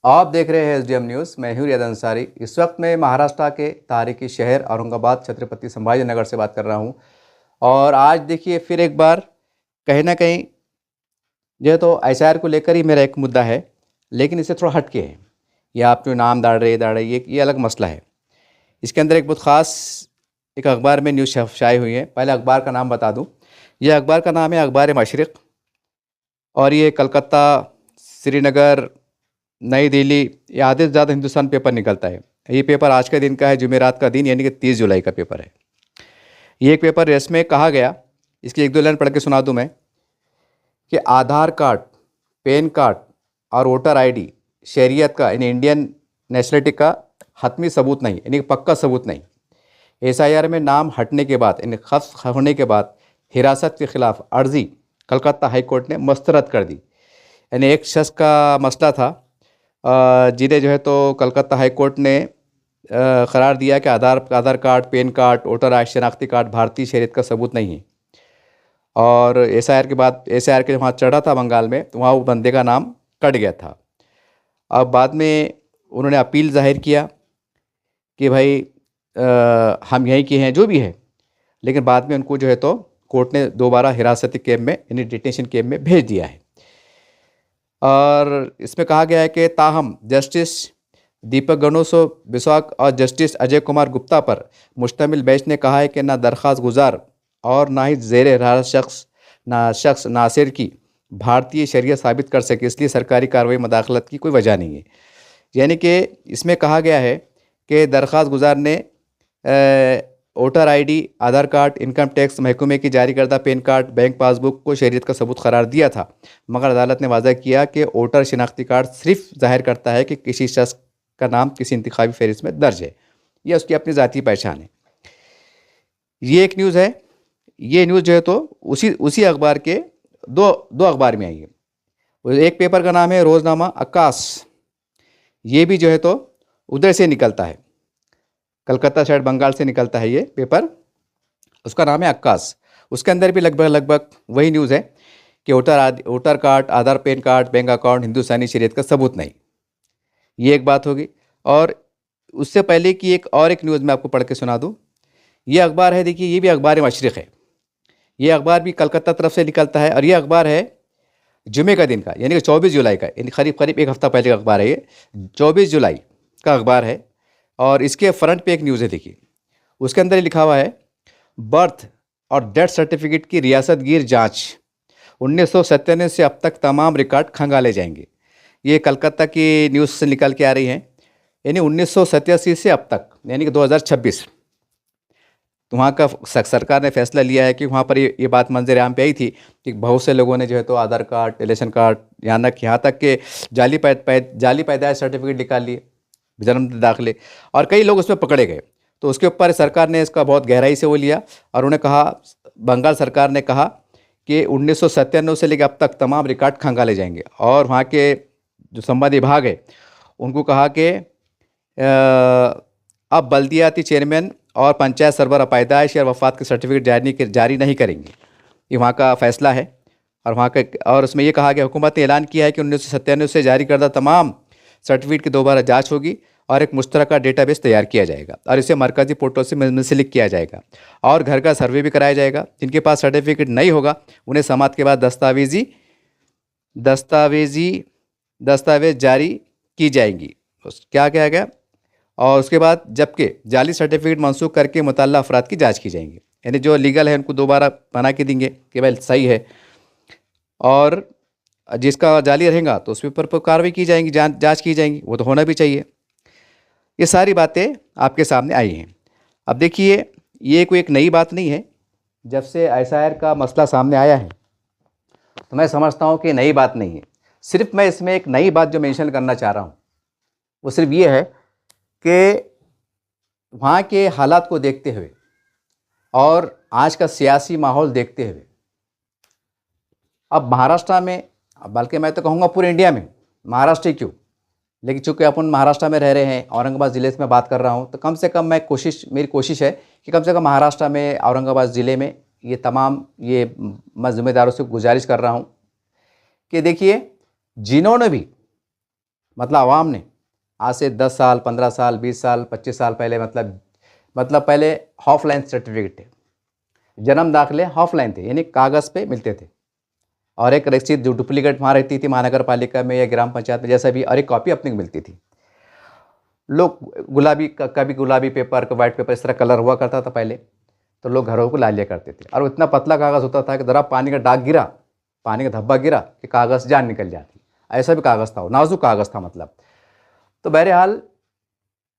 आप देख रहे हैं एसडीएम न्यूज़। मैं हूं रियाद अंसारी। इस वक्त मैं महाराष्ट्र के तारीखी शहर औरंगाबाद छत्रपति संभाजी नगर से बात कर रहा हूं। और आज देखिए फिर एक बार कहीं ना कहीं जो है तो एसआईआर को लेकर ही मेरा एक मुद्दा है, लेकिन इससे थोड़ा हटके है। ये आप जो नाम दाड़ रहे ये अलग मसला है। इसके अंदर एक बहुत ख़ास एक अखबार में न्यूज़ शाये हुई है। पहले अखबार का नाम बता दूँ। यह अखबार का नाम है अखबार मशरिक़ और ये कलकत्ता, श्रीनगर, नई दिल्ली, ये आधे से ज़्यादा हिंदुस्तान पेपर निकलता है। ये पेपर आज के दिन का है, जुमेरात का दिन, यानी कि 30 जुलाई का पेपर है। ये एक पेपर इसमें कहा गया, इसकी एक दो लाइन पढ़ के सुना दूं मैं, कि आधार कार्ड, पैन कार्ड और वोटर आईडी शहरियत का यानी इंडियन नेशनलिटी का हतमी सबूत नहीं, यानी कि पक्का सबूत नहीं। एसआईआर में नाम हटने के बाद यानी खत्म होने के बाद हिरासत के खिलाफ अर्जी कलकत्ता हाई कोर्ट ने मुस्तरद कर दी। यानी एक शख्स का मसला था जिन्हें जो है तो कलकत्ता हाई कोर्ट ने करार दिया कि Aadhaar card, PAN card, voter I शनाख्ती कार्ड भारतीय शहरियत का सबूत नहीं है। और एसआईआर के बाद एसआईआर के वहाँ चढ़ा था बंगाल में, तो वहाँ वो बंदे का नाम कट गया था। अब बाद में उन्होंने अपील जाहिर किया कि भाई हम यहीं के हैं, जो भी है, लेकिन बाद में उनको जो है तो कोर्ट ने दोबारा हिरासती कैंप में यानी डिटेंशन कैंप में भेज दिया है। और इसमें कहा गया है कि ताहम जस्टिस दीपक गणोसो बिस्वाक और जस्टिस अजय कुमार गुप्ता पर मुश्तमिल बेंच ने कहा है कि ना दरख्वास्त गुजार और ना ही ज़ेर हिरासत शख्स नासिर की भारतीय शरीयत साबित कर सके, इसलिए सरकारी कार्रवाई मदाखलत की कोई वजह नहीं है। यानी कि इसमें कहा गया है कि दरख्वास्त गुजार ने वोटर आईडी, आधार कार्ड, इनकम टैक्स महकमे की जारी करदा पैन कार्ड, बैंक पासबुक को शरीयत का सबूत करार दिया था, मगर अदालत ने वाज़ा किया कि वोटर शनाख्ती कार्ड सिर्फ जाहिर करता है कि किसी शख्स का नाम किसी इंतखाबी फहरिस्त में दर्ज है या उसकी अपनी ज़ाती पहचान है। ये एक न्यूज़ है। ये न्यूज़ जो है तो उसी अखबार के दो अखबार में आई है। एक पेपर का नाम है रोज़नामा आकाश, ये भी जो है तो उधर से निकलता है, कलकत्ता साइड बंगाल से निकलता है ये पेपर। उसका नाम है आकाश। उसके अंदर भी लगभग वही न्यूज़ है कि वोटर कार्ड, आधार, पैन कार्ड, बैंक अकाउंट हिंदुस्तानी शरीयत का सबूत नहीं। ये एक बात होगी। और उससे पहले की एक न्यूज़ मैं आपको पढ़ के सुना दूँ। ये अखबार है, देखिए, ये भी अखबार मशरिक़ है। ये अखबार भी कलकत्ता तरफ से निकलता है और ये अखबार है जुमे का दिन का, यानी कि 24 जुलाई का, यानी करीब एक हफ़्ता पहले का अखबार है। ये 24 जुलाई का अखबार है और इसके फ्रंट पे एक न्यूज़ है, देखिए। उसके अंदर लिखा हुआ है, बर्थ और डेथ सर्टिफिकेट की रियासत गिर जाँच, 1997 से अब तक तमाम रिकॉर्ड खंगाले जाएंगे। ये कलकत्ता की न्यूज़ से निकल के आ रही हैं। यानी 1987 से अब तक, यानी कि 2026, तो वहाँ का सरकार ने फैसला लिया है कि वहाँ पर ये बात मंजर आम पे आई थी कि बहुत से लोगों ने जो है तो आधार कार्ड, इलेक्शन कार्ड, यहाँ तक के जाली पैदाइश सर्टिफिकेट निकाल लिए, जन्म दाखिले, और कई लोग उसमें पकड़े गए। तो उसके ऊपर सरकार ने इसका बहुत गहराई से वो लिया और उन्होंने कहा, बंगाल सरकार ने कहा कि 1997 से लेकर अब तक तमाम रिकॉर्ड खंगाले जाएंगे। और वहाँ के जो संबंधित विभाग है उनको कहा कि अब बल्दियाती चेयरमैन और पंचायत सरबराह पैदाइश या वफात के सर्टिफिकेट जारी नहीं करेंगे। ये वहाँ का फैसला है। और उसमें ये कहा गया, हुकूमत ने ऐलान किया है कि 1997 से जारी करदा तमाम सर्टिफिकेट की दोबारा जांच होगी और एक मुश्तरका डेटाबेस तैयार किया जाएगा और इसे मरकज़ी पोर्टल से मुंसलिक किया जाएगा और घर का सर्वे भी कराया जाएगा। जिनके पास सर्टिफिकेट नहीं होगा उन्हें समाप्त के बाद दस्तावेज जारी की जाएंगी। क्या कहा गया? और उसके बाद जबकि जाली सर्टिफिकेट मंसूख करके मुतल्ला अफराद की जांच की जाएंगी, यानी जो लीगल है उनको दोबारा बना के देंगे कि भाई सही है, और जिसका जाली रहेगा तो उस पर कार्रवाई की जाएंगी, जांच की जाएंगी। वो तो होना भी चाहिए। ये सारी बातें आपके सामने आई हैं। अब देखिए, ये कोई एक नई बात नहीं है। जब से एसआईआर का मसला सामने आया है तो मैं समझता हूँ कि नई बात नहीं है। सिर्फ मैं इसमें एक नई बात जो मेंशन करना चाह रहा हूँ वो सिर्फ ये है कि वहाँ के हालात को देखते हुए और आज का सियासी माहौल देखते हुए अब महाराष्ट्र में, बल्कि मैं तो कहूँगा पूरे इंडिया में, महाराष्ट्र ही क्यों, लेकिन चूँकि अपन महाराष्ट्र में रह रहे हैं, औरंगाबाद ज़िले से मैं बात कर रहा हूँ, तो कम से कम मेरी कोशिश है कि कम से कम महाराष्ट्र में, औरंगाबाद ज़िले में मैं ज़िम्मेदारों से गुजारिश कर रहा हूँ कि देखिए, जिन्होंने भी मतलब आवाम ने आज से 10 साल 15 साल 20 साल 25 साल पहले मतलब पहले ऑफलाइन सर्टिफिकेट थे, जन्म दाखिले ऑफलाइन थे, यानी कागज़ पे मिलते थे, और एक रसीद जो डुप्लीकेट वहाँ रहती थी महानगर पालिका में या ग्राम पंचायत में जैसा भी, और एक कॉपी अपने को मिलती थी। लोग गुलाबी कभी गुलाबी पेपर का वाइट पेपर इस तरह कलर हुआ करता था पहले, तो लोग घरों को ला लिया करते थे, और इतना पतला कागज़ होता था कि ज़रा पानी का दाग गिरा, पानी का धब्बा गिरा कि कागज़ जान निकल जाती, ऐसा भी कागज़ था, नाजुक कागज़ था मतलब। तो बहरहाल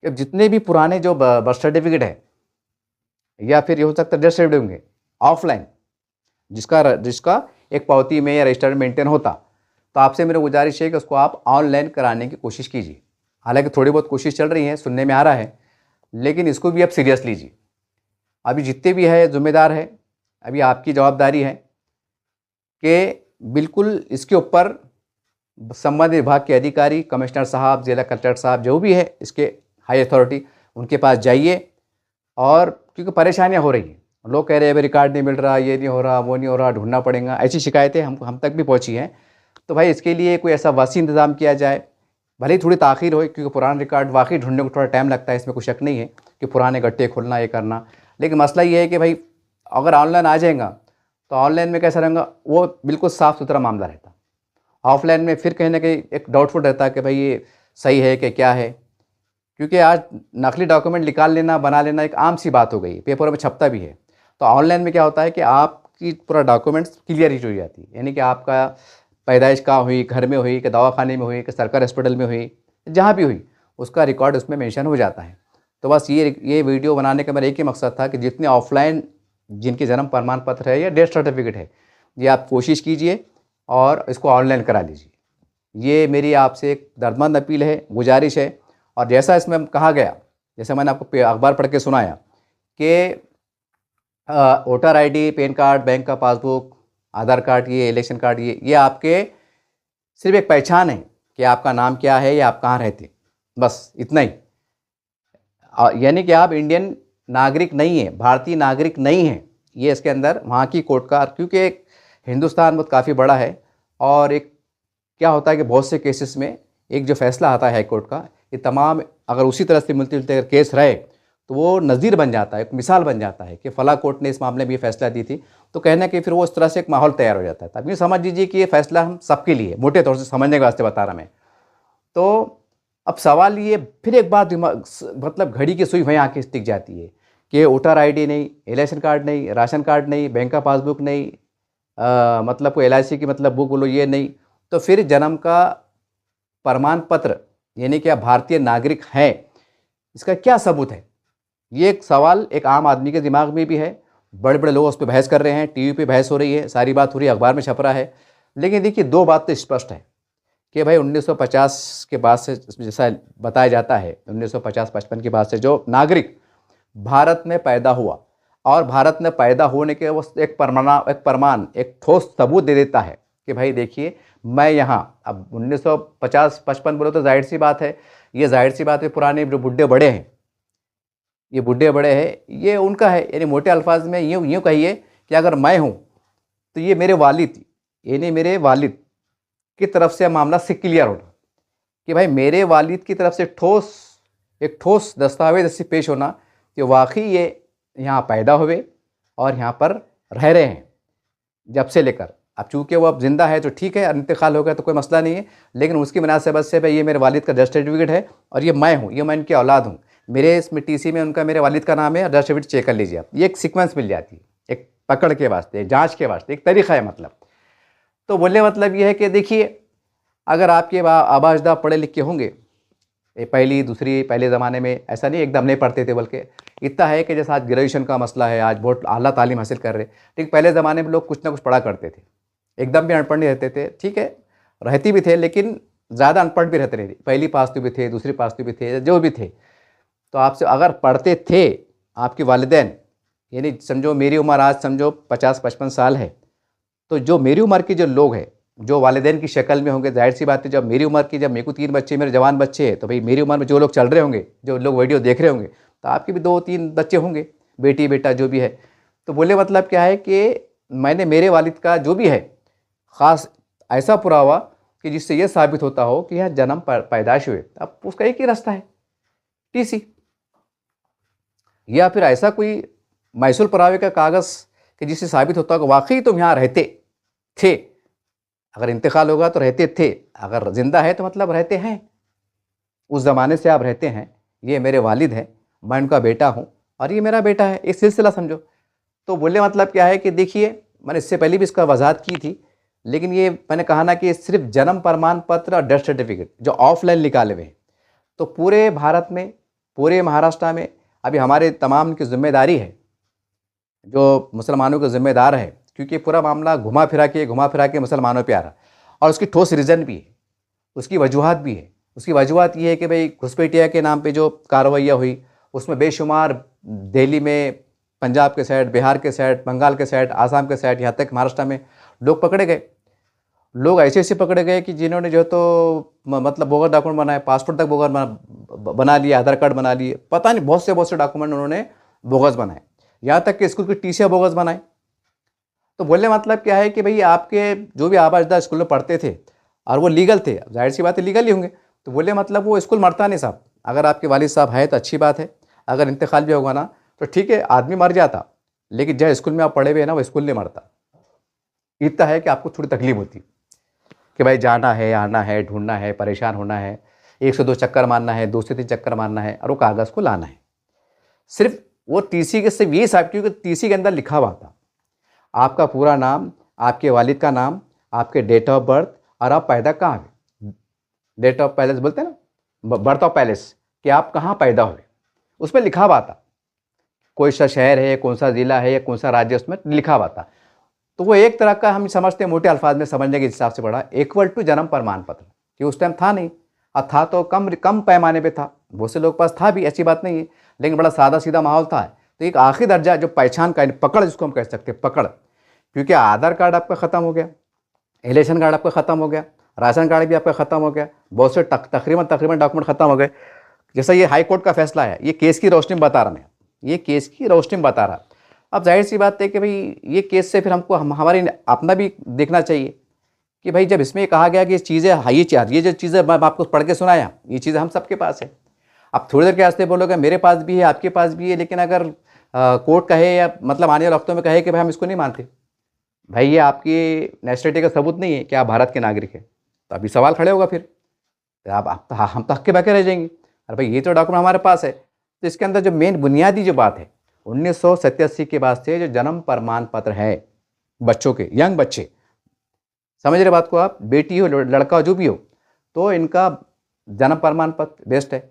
अब जितने भी पुराने जो बर्थ सर्टिफिकेट है या फिर ये हो सकता है डेथ सर्टिफिकेट होंगे ऑफलाइन, जिसका एक पावती में या रजिस्टर में मेंटेन होता, तो आपसे मेरी गुजारिश है कि उसको आप ऑनलाइन कराने की कोशिश कीजिए। हालांकि थोड़ी बहुत कोशिश चल रही है, सुनने में आ रहा है, लेकिन इसको भी आप सीरियस लीजिए। अभी जितने भी है जिम्मेदार है, अभी आपकी जवाबदारी है कि बिल्कुल इसके ऊपर संबंधित विभाग के अधिकारी, कमिश्नर साहब, जिला कलेक्टर साहब, जो भी है इसके हाई अथॉरिटी, उनके पास जाइए। और क्योंकि परेशानियां हो रही हैं, लोग कह रहे हैं भाई रिकॉर्ड नहीं मिल रहा, ये नहीं हो रहा, वो नहीं हो रहा, ढूंढना पड़ेगा, ऐसी शिकायतें हम तक भी पहुंची हैं। तो भाई इसके लिए कोई ऐसा वसी इंतज़ाम किया जाए, भले ही थोड़ी ताख़ीर हो, क्योंकि पुराना रिकॉर्ड वाकई ढूंढने को थोड़ा टाइम लगता है, इसमें कोई शक नहीं है कि पुराने गट्टे खोलना ये करना। लेकिन मसला ये है कि भाई अगर ऑनलाइन आ जाएगा तो ऑनलाइन में कैसा रहेगा, वो बिल्कुल साफ़ सुथरा मामला रहता। ऑफलाइन में फिर कहीं ना कहीं एक डाउटफुल रहता है कि भाई ये सही है कि क्या है, क्योंकि आज नकली डॉक्यूमेंट निकाल लेना, बना लेना एक आम सी बात हो गई, पेपर में छपता भी है। तो ऑनलाइन में क्या होता है कि आपकी पूरा डॉक्यूमेंट्स क्लियर ही हो जाती है, यानी कि आपका पैदाइश कहाँ हुई, घर में हुई कि दवाखाने में हुई कि सरकारी हॉस्पिटल में हुई, जहाँ भी हुई उसका रिकॉर्ड उसमें मेंशन हो जाता है। तो बस ये वीडियो बनाने का मेरा एक ही मकसद था कि जितने ऑफलाइन जिनके जन्म प्रमाण पत्र है या डेथ सर्टिफिकेट है, ये आप कोशिश कीजिए और इसको ऑनलाइन करा लीजिए। ये मेरी आपसे एक दर्दमंद अपील है, गुजारिश है। और जैसा इसमें कहा गया, जैसे मैंने आपको अखबार पढ़ के सुनाया कि voter ID, pan card, bank का पासबुक, आधार कार्ड, ये इलेक्शन कार्ड, ये आपके सिर्फ एक पहचान है कि आपका नाम क्या है या आप कहाँ रहते, बस इतना ही। यानी कि आप इंडियन नागरिक नहीं है, भारतीय नागरिक नहीं है, ये इसके अंदर वहाँ की कोर्ट का, क्योंकि एक हिंदुस्तान बहुत काफ़ी बड़ा है, और एक क्या होता है कि बहुत से केसेस में एक जो फैसला आता है हाई कोर्ट का, ये तमाम अगर उसी तरह से मिलते जुलते अगर केस रहे तो वो नज़ीर बन जाता है, एक मिसाल बन जाता है कि फ़ला कोर्ट ने इस मामले में ये फैसला दी थी, तो कहना कि फिर वो इस तरह से एक माहौल तैयार हो जाता है। तब ये समझ लीजिए कि ये फैसला हम सबके लिए, मोटे तौर से समझने के वास्ते बता रहा मैं। तो अब सवाल ये, फिर एक बात मतलब घड़ी की सुई वहीं आके टिक जाती है कि वोटर आईडी नहीं, इलेक्शन कार्ड नहीं, राशन कार्ड नहीं, बैंक का पासबुक नहीं, मतलब कोई LIC की मतलब बुक बोलो ये नहीं, तो फिर जन्म का प्रमाण पत्र यानी कि आप भारतीय नागरिक हैं, इसका क्या सबूत है? ये एक सवाल एक आम आदमी के दिमाग में भी है। बड़े बड़े लोग उस पर बहस कर रहे हैं, टीवी पे बहस हो रही है, सारी बात हो रही है, अखबार में छप रहा है। लेकिन देखिए दो बात तो स्पष्ट है कि भाई 1950 के बाद से, जैसा बताया जाता है 1950-55 के बाद से जो नागरिक भारत में पैदा हुआ और भारत में पैदा होने के वो एक प्रमाण, एक ठोस सबूत दे देता है कि भाई देखिए मैं यहाँ, अब 1950-55 बोलो तो जाहिर सी बात है, ये जाहिर सी बात है पुराने जो बुढ़े बड़े हैं, ये बुढ़े बड़े हैं, ये उनका है। यानी मोटे अल्फाज में यूँ कहिए कि अगर मैं हूँ तो ये मेरे वालिद, यानी मेरे वालिद की तरफ से मामला से क्लियर होना कि भाई मेरे वालिद की तरफ से एक ठोस दस्तावेज ऐसे पेश होना कि वाकई ये यहाँ पैदा हुए और यहाँ पर रह रहे हैं जब से लेकर अब। चूँकि वो अब जिंदा है तो ठीक है, इंतकाल हो गया तो कोई मसला नहीं है, लेकिन उसकी मुनासिबत से भाई ये मेरे वालिद का डेथ सर्टिफिकेट है और ये मैं हूँ, ये मैं इनकी औलाद हूँ, मेरे इसमें TC में उनका मेरे वालिद का नाम है, डेथ सर्टिफिकेट चेक कर लीजिए आप। ये एक सीक्वेंस मिल जाती है, एक पकड़ के वास्ते, जाँच के वास्ते, एक तरीक़ा है मतलब। तो बोलने मतलब ये है कि देखिए अगर आपके आबा अजदाद पढ़े लिखे होंगे, पहली दूसरी, पहले ज़माने में ऐसा नहीं एकदम नहीं पढ़ते थे, बल्कि इतना है कि जैसे आज ग्रेजुएशन का मसला है, आज बहुत आला तालीम हासिल कर रहे, ठीक पहले ज़माने में लोग कुछ ना कुछ पढ़ा करते थे, एकदम भी अनपढ़ नहीं रहते थे, ठीक है रहती भी थे लेकिन ज़्यादा अनपढ़ भी रहते नहीं थे, पहली पास तो भी थे, दूसरी पास तो भी थे, जो भी थे। तो आपसे अगर पढ़ते थे आपके वालिदैन, यानी समझो मेरी उम्र आज समझो 50-55 साल है, तो जो मेरी उम्र के जो लोग हैं जो वालिदैन की शक्ल में होंगे, जाहिर सी बात है जब मेरी उम्र की, जब मेरे को 3 बच्चे, मेरे जवान बच्चे हैं, तो भाई मेरी उम्र में जो लोग चल रहे होंगे, जो लोग वीडियो देख रहे होंगे, तो आपके भी 2-3 बच्चे होंगे, बेटी बेटा जो भी है। तो बोले मतलब क्या है कि मैंने मेरे वालिद का जो भी है ख़ास ऐसा पुरावा कि जिससे ये साबित होता हो कि यह जन्म पैदाइश हुए, अब उसका एक ही रास्ता है, टीसी। या फिर ऐसा कोई महसूल पुरावे का कागज़ कि जिससे साबित होता हो कि वाकई तुम यहाँ रहते थे। अगर इंतकाल होगा तो रहते थे, अगर जिंदा है तो मतलब रहते हैं, उस ज़माने से आप रहते हैं, ये मेरे वालिद हैं, मैं उनका बेटा हूँ और ये मेरा बेटा है, एक सिलसिला समझो। तो बोले मतलब क्या है कि देखिए, मैंने इससे पहले भी इसका वजाहत की थी, लेकिन ये मैंने कहा ना कि सिर्फ जन्म प्रमाण पत्र और डेथ सर्टिफिकेट जो ऑफलाइन निकाले हुए हैं, तो पूरे भारत में, पूरे महाराष्ट्र में अभी हमारे तमाम की जिम्मेदारी है, जो मुसलमानों के ज़िम्मेदार है, क्योंकि पूरा मामला घुमा फिरा के मुसलमानों पे आ रहा, और उसकी ठोस रीज़न भी है, उसकी वजूहत भी है। उसकी वजूहत ये है कि भाई घुसपैठिया के नाम पे जो कार्रवाइयाँ हुई, उसमें बेशुमार दिल्ली में, पंजाब के साइड, बिहार के साइड, बंगाल के साइड, आसाम के साइड, यहाँ तक महाराष्ट्र में लोग पकड़े गए। लोग ऐसे ऐसे पकड़े गए कि जिन्होंने जो तो मतलब बोगस डॉक्यूमेंट बनाए, पासपोर्ट तक बोगस बना लिए, आधार कार्ड बना लिए, पता नहीं बहुत से डॉक्यूमेंट उन्होंने बोगस बनाए, यहाँ तक कि स्कूल की टीसियाँ बोगस बनाए। तो बोलने मतलब क्या है कि भाई आपके जो भी आबाजदा स्कूल में पढ़ते थे और वो लीगल थे, जाहिर सी बात है लीगल ही होंगे, तो बोले मतलब वो स्कूल मरता नहीं साहब। अगर आपके वालिद साहब है तो अच्छी बात है, अगर इंतकाल भी होगा ना तो ठीक है, आदमी मर जाता, लेकिन जहाँ स्कूल में आप पढ़े हुए हैं ना, वो स्कूल नहीं मरता। इतना है कि आपको थोड़ी तकलीफ होती कि भाई जाना है, आना है, ढूंढना है, परेशान होना है, 1 से 2 चक्कर मारना है, 2 से 3 चक्कर मारना है, और वो कागज़ को लाना है। सिर्फ वो टीसी के सिर्फ ये साहब, क्योंकि टीसी के अंदर लिखा हुआ था आपका पूरा नाम, आपके वालिद का नाम, आपके डेट ऑफ बर्थ, और आप पैदा कहाँ हुए, डेट ऑफ पैलेस बोलते हैं ना, बर्थ ऑफ पैलेस, कि आप कहाँ पैदा हुए, उस पर लिखा हुआ था। कोई सा शहर है, कौन सा ज़िला है, या कौन सा राज्य, उसमें लिखा हुआ था। तो वो एक तरह का हम समझते हैं, मोटे अल्फाज में समझने के हिसाब से पढ़ा, इक्वल टू जन्म प्रमाण पत्र, कि उस टाइम था नहीं, और था तो कम पैमाने पे था, बहुत से लोग पास था भी, ऐसी बात नहीं है, लेकिन बड़ा सादा सीधा माहौल था। तो एक आखिरी दर्जा जो पहचान का, पकड़ जिसको हम कह सकते हैं, पकड़, क्योंकि आधार कार्ड आपका ख़त्म हो गया, इलेक्शन कार्ड आपका ख़त्म हो गया, राशन कार्ड भी आपका ख़त्म हो गया, बहुत से तकरीबन डॉक्यूमेंट ख़त्म हो गए। जैसा ये हाई कोर्ट का फैसला है, ये केस की रोशनी में बता रहा मैं, ये केस की रोशनी में बता रहा। अब जाहिर सी बात है कि भाई ये केस से फिर हमको हमारी अपना भी देखना चाहिए कि भाई जब इसमें कहा गया कि ये चीज़ें हाई चार्ज, ये जो चीज़ें मैं आपको पढ़ के सुनाया, ये चीज़ें हम सबके पास है। अब थोड़ी देर के वास्ते बोलोगे मेरे पास भी है, आपके पास भी है, लेकिन अगर कोर्ट कहे या मतलब आने वाले वक्तों में कहे कि भाई हम इसको नहीं मानते, भाई ये आपकी नेशनलिटी का सबूत नहीं है कि आप भारत के नागरिक हैं, तो अभी सवाल खड़े होगा फिर, तो आप हम तो हक्के बके रह जाएंगे। अरे भाई ये तो डॉक्यूमेंट हमारे पास है। तो इसके अंदर जो मेन बुनियादी जो बात है, 1987 के बाद से जो जन्म प्रमाण पत्र है बच्चों के, यंग बच्चे, समझ रहे बात को आप, बेटी हो लड़का जो भी हो, तो इनका जन्म प्रमाण पत्र बेस्ट है।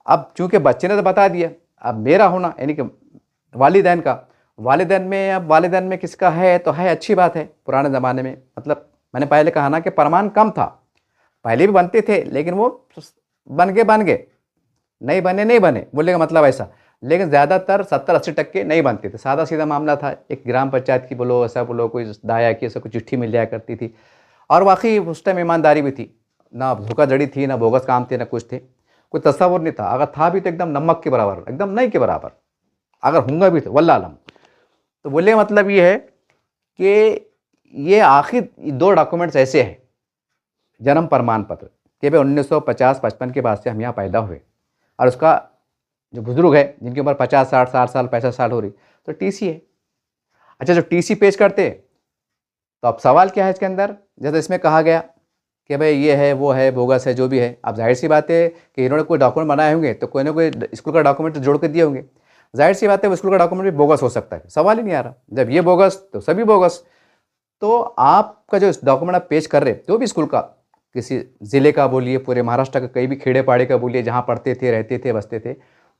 अब चूंकि बच्चे ने तो बता दिया, अब मेरा होना यानी कि वालिदैन का, वालिदैन में, अब वालिदैन में किसका है तो है, अच्छी बात है। पुराने ज़माने में मतलब मैंने पहले कहा ना कि प्रमाण कम था, पहले भी बनते थे, लेकिन वो बन गए, नहीं बने बोलने का मतलब ऐसा, लेकिन ज़्यादातर 70-80% नहीं बनते थे। सादा सीधा मामला था, एक ग्राम पंचायत की बोलो, ऐसा बोलो, कोई दाया की ऐसा कोई चिट्ठी मिल जाया करती थी, और वाकई उस टाइम ईमानदारी भी थी, ना धोखाधड़ी थी, ना बोगस काम थे, ना कुछ थे, कोई तस्वर नहीं था। अगर था भी तो एकदम नमक के बराबर, एकदम नहीं के बराबर, अगर होंगे भी तो वल्लाह आलम। तो बोले मतलब ये है कि ये आखिर 2 डॉक्यूमेंट्स ऐसे हैं, जन्म प्रमाण पत्र, कि भाई 1950-55 के बाद से हम यहाँ पैदा हुए, और उसका जो बुजुर्ग है जिनकी उम्र 50, 60, 60 साल, 65 साल हो रही, तो टीसी है। अच्छा, जो टीसी पेश करते, तो अब सवाल क्या है इसके अंदर, जैसे इसमें कहा गया कि भाई ये है, वो है, बोगस है, जो भी है। अब जाहिर सी बात है कि इन्होंने कोई डॉक्यूमेंट बनाए होंगे, तो कोई ना कोई स्कूल का डॉक्यूमेंट जोड़ के दिए होंगे, जाहिर सी बात है वो स्कूल का डॉक्यूमेंट भी बोगस हो सकता है, सवाल ही नहीं आ रहा। जब ये बोगस तो सभी बोगस। तो आपका जो डॉक्यूमेंट आप पेश कर रहे, जो भी स्कूल का, किसी ज़िले का बोलिए, पूरे महाराष्ट्र का कहीं भी खेड़े पाड़े का बोलिए, जहाँ पढ़ते थे, रहते थे, बसते थे,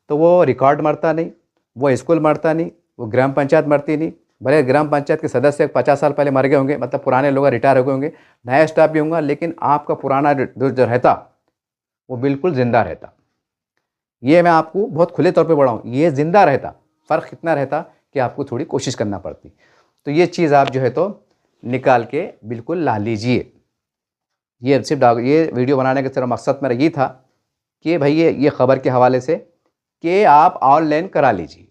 तो वो रिकॉर्ड मरता नहीं, वो स्कूल मरता नहीं, वो ग्राम पंचायत मरती नहीं। भले ग्राम पंचायत के सदस्य 50 साल पहले मर गए होंगे, मतलब पुराने लोग रिटायर हो गए होंगे, नया स्टाफ भी होगा, लेकिन आपका पुराना जो रहता वो बिल्कुल ज़िंदा रहता। ये मैं आपको बहुत खुले तौर पे बढ़ाऊँ, ये ज़िंदा रहता। फ़र्क इतना रहता कि आपको थोड़ी कोशिश करना पड़ती। तो ये चीज़ आप जो है तो निकाल के बिल्कुल ला लीजिए। ये सिर्फ ये वीडियो बनाने का सिर्फ मकसद मेरा ये था कि भाई ये ख़बर के हवाले से कि आप ऑनलाइन करा लीजिए,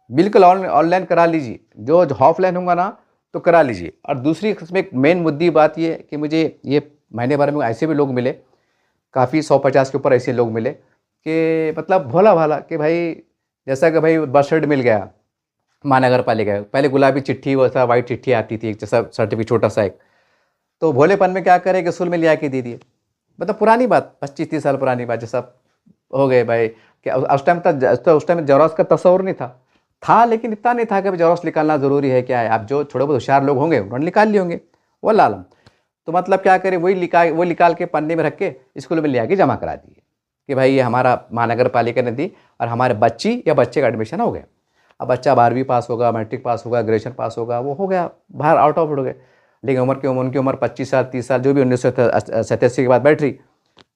बिल्कुल ऑनलाइन करा लीजिए, जो ऑफलाइन होगा ना तो करा लीजिए। और दूसरी इसमें एक मेन मुद्दी बात ये कि मुझे ये महीने भर में ऐसे भी लोग मिले, काफ़ी 150 के ऊपर ऐसे लोग मिले कि मतलब भोला भाला कि भाई जैसा कि भाई बर्थ सर्टिफिकेट मिल गया महानगर पालिका का, पहले गुलाबी चिट्ठी वैसा वाइट चिट्ठी आती थी, एक जैसा सर्टिफिकेट छोटा सा एक, तो भोलेपन में क्या करे कि स्कूल में ले आके दे दिए। मतलब पुरानी बात, 25-30 साल पुरानी बात, जैसा हो गए भाई कि उस टाइम तक, उस टाइम जेरॉक्स का तस्वर नहीं था लेकिन इतना नहीं था कि जेरॉक्स निकालना ज़रूरी है क्या है। आप जो थोड़े बहुत होशियार लोग होंगे उन्होंने निकाल लिए होंगे, वल्लाह आलम। तो मतलब क्या करे, वो निकाल के पन्ने में रख के स्कूल में ले आके जमा करा दिए कि भाई ये हमारा महानगर पालिका ने दी और हमारे बच्ची या बच्चे का एडमिशन हो गया। अब बच्चा 12वीं पास होगा, मैट्रिक पास होगा, ग्रेजुएशन पास होगा, वो हो गया बाहर, आउट ऑफ हो गए। लेकिन उनकी उम्र 25 साल 30 साल जो भी 1987 के बाद बैठ रही,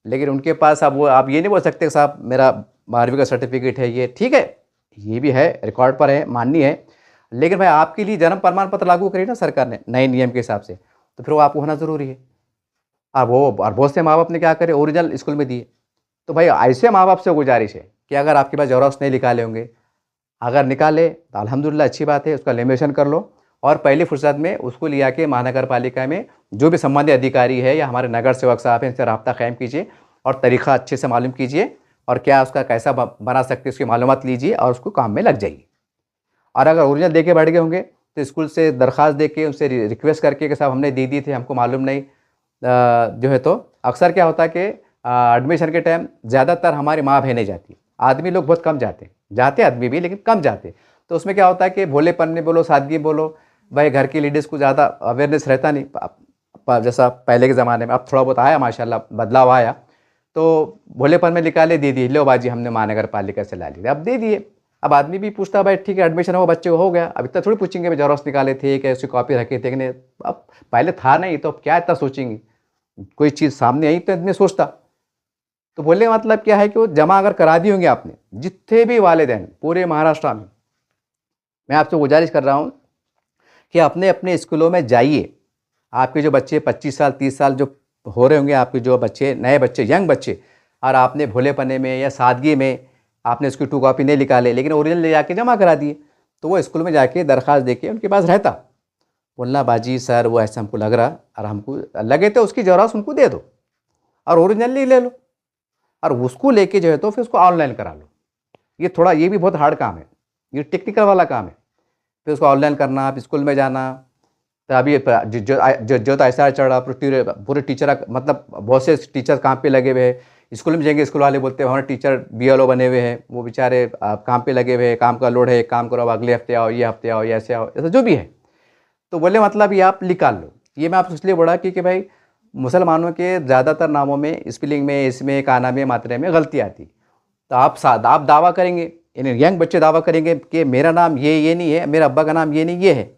लेकिन उनके पास अब वो, आप ये नहीं बोल सकते साहब मेरा 12वीं का सर्टिफिकेट है, ये ठीक है, ये भी है, रिकॉर्ड पर है, माननी है, लेकिन भाई आपके लिए जन्म प्रमाण पत्र लागू करी ना सरकार ने नए नियम के हिसाब से, तो फिर वो आपको होना ज़रूरी है। और बहुत से माँ बाप ने क्या करे, ओरिजिनल स्कूल में दिए। तो भाई ऐसे माँ बाप से गुजारिश है कि अगर आपके पास जेरॉक्स नहीं निकाले होंगे, अगर निकाले तो अल्हम्दुलिल्लाह अच्छी बात है, उसका लेमिनेशन कर लो और पहली फुर्सत में उसको ले आके महानगर पालिका में जो भी संबंधित अधिकारी है या हमारे नगर सेवक साहब हैं, इनसे रब्ता कायम कीजिए और तरीक़ा अच्छे से मालूम कीजिए और क्या उसका कैसा बना सकते हैं उसकी मालूमात लीजिए और उसको काम में लग जाइए। और अगर ओरिजिनल दे के बैठ गए होंगे तो स्कूल से दरख्वास्त दे के उनसे रिक्वेस्ट करके कि साहब हमने दे दी थी, हमको मालूम नहीं, जो है तो अक्सर क्या होता है कि एडमिशन के टाइम ज़्यादातर हमारी माँ बहनें जाती, आदमी लोग बहुत कम जाते आदमी भी, लेकिन कम जाते। तो उसमें क्या होता है कि भोलेपन में बोलो, सादगी बोलो, भाई घर की लेडीज़ को ज़्यादा अवेयरनेस रहता नहीं जैसा पहले के ज़माने में। अब थोड़ा बहुत आया माशाल्लाह, बदलाव आया, तो भोलेपन में निकाले, दे दिए, लो बाजी हमने महानगर पालिका से ला लिया, अब दे दिए। अब आदमी भी पूछता भाई ठीक है एडमिशन हो, बच्चे को हो गया, अब इतना थोड़ी पूछेंगे भाई जेरॉक्स निकाले थे क्या, उसकी कॉपी रखे थे कि नहीं। अब पहले था नहीं तो अब क्या इतना सोचेंगे, कोई चीज़ सामने आई तो इतने सोचता। तो बोलने का मतलब क्या है कि वो जमा अगर करा दी होंगे आपने, जितने भी वालिदैन पूरे महाराष्ट्र में, मैं आपसे गुजारिश कर रहा हूँ कि अपने अपने स्कूलों में जाइए। आपके जो बच्चे 25 साल 30 साल जो हो रहे होंगे, आपके जो बच्चे नए बच्चे यंग बच्चे, और आपने भोलेपने में या सादगी में आपने उसकी 2 कॉपी नहीं निकाले लेकिन ओरिजिनल ले जाके जमा करा दिए, तो वो स्कूल में जाके दरख्वास्त देके उनके पास रहता, बोलना बाजी सर वो ऐसा हमको लग रहा, और हमको लगे तो उसकी जेरॉक्स उनको दे दो और ओरिजिनल ले लो और उसको लेके जो है तो फिर उसको ऑनलाइन करा लो। ये थोड़ा, ये भी बहुत हार्ड काम है, ये टेक्निकल वाला काम है। फिर उसको ऑनलाइन करना, आप स्कूल में जाना, तो अभी जो तो ऐसा चल रहा, पूरे टीचर, मतलब बहुत से टीचर काम पे लगे हुए हैं। स्कूल में जाएंगे, स्कूल वाले बोलते हैं हमारे टीचर BLO बने हुए हैं, वो बेचारे काम पे लगे हुए हैं, काम का लोड है, काम करो, अगले हफ्ते आओ, ये हफ्ते आओ, ऐसे आओ, ऐसा जो भी है। तो बोले मतलब ये आप निकाल लो। ये मैं आपसे इसलिए बोला कि भाई मुसलमानों के ज़्यादातर नामों में स्पेलिंग में, इसमें, काना में, मात्रा में गलती आती। तो आप दावा करेंगे, यंग बच्चे दावा करेंगे कि मेरा नाम ये नहीं है, मेरा अब्बा का नाम ये नहीं, ये है,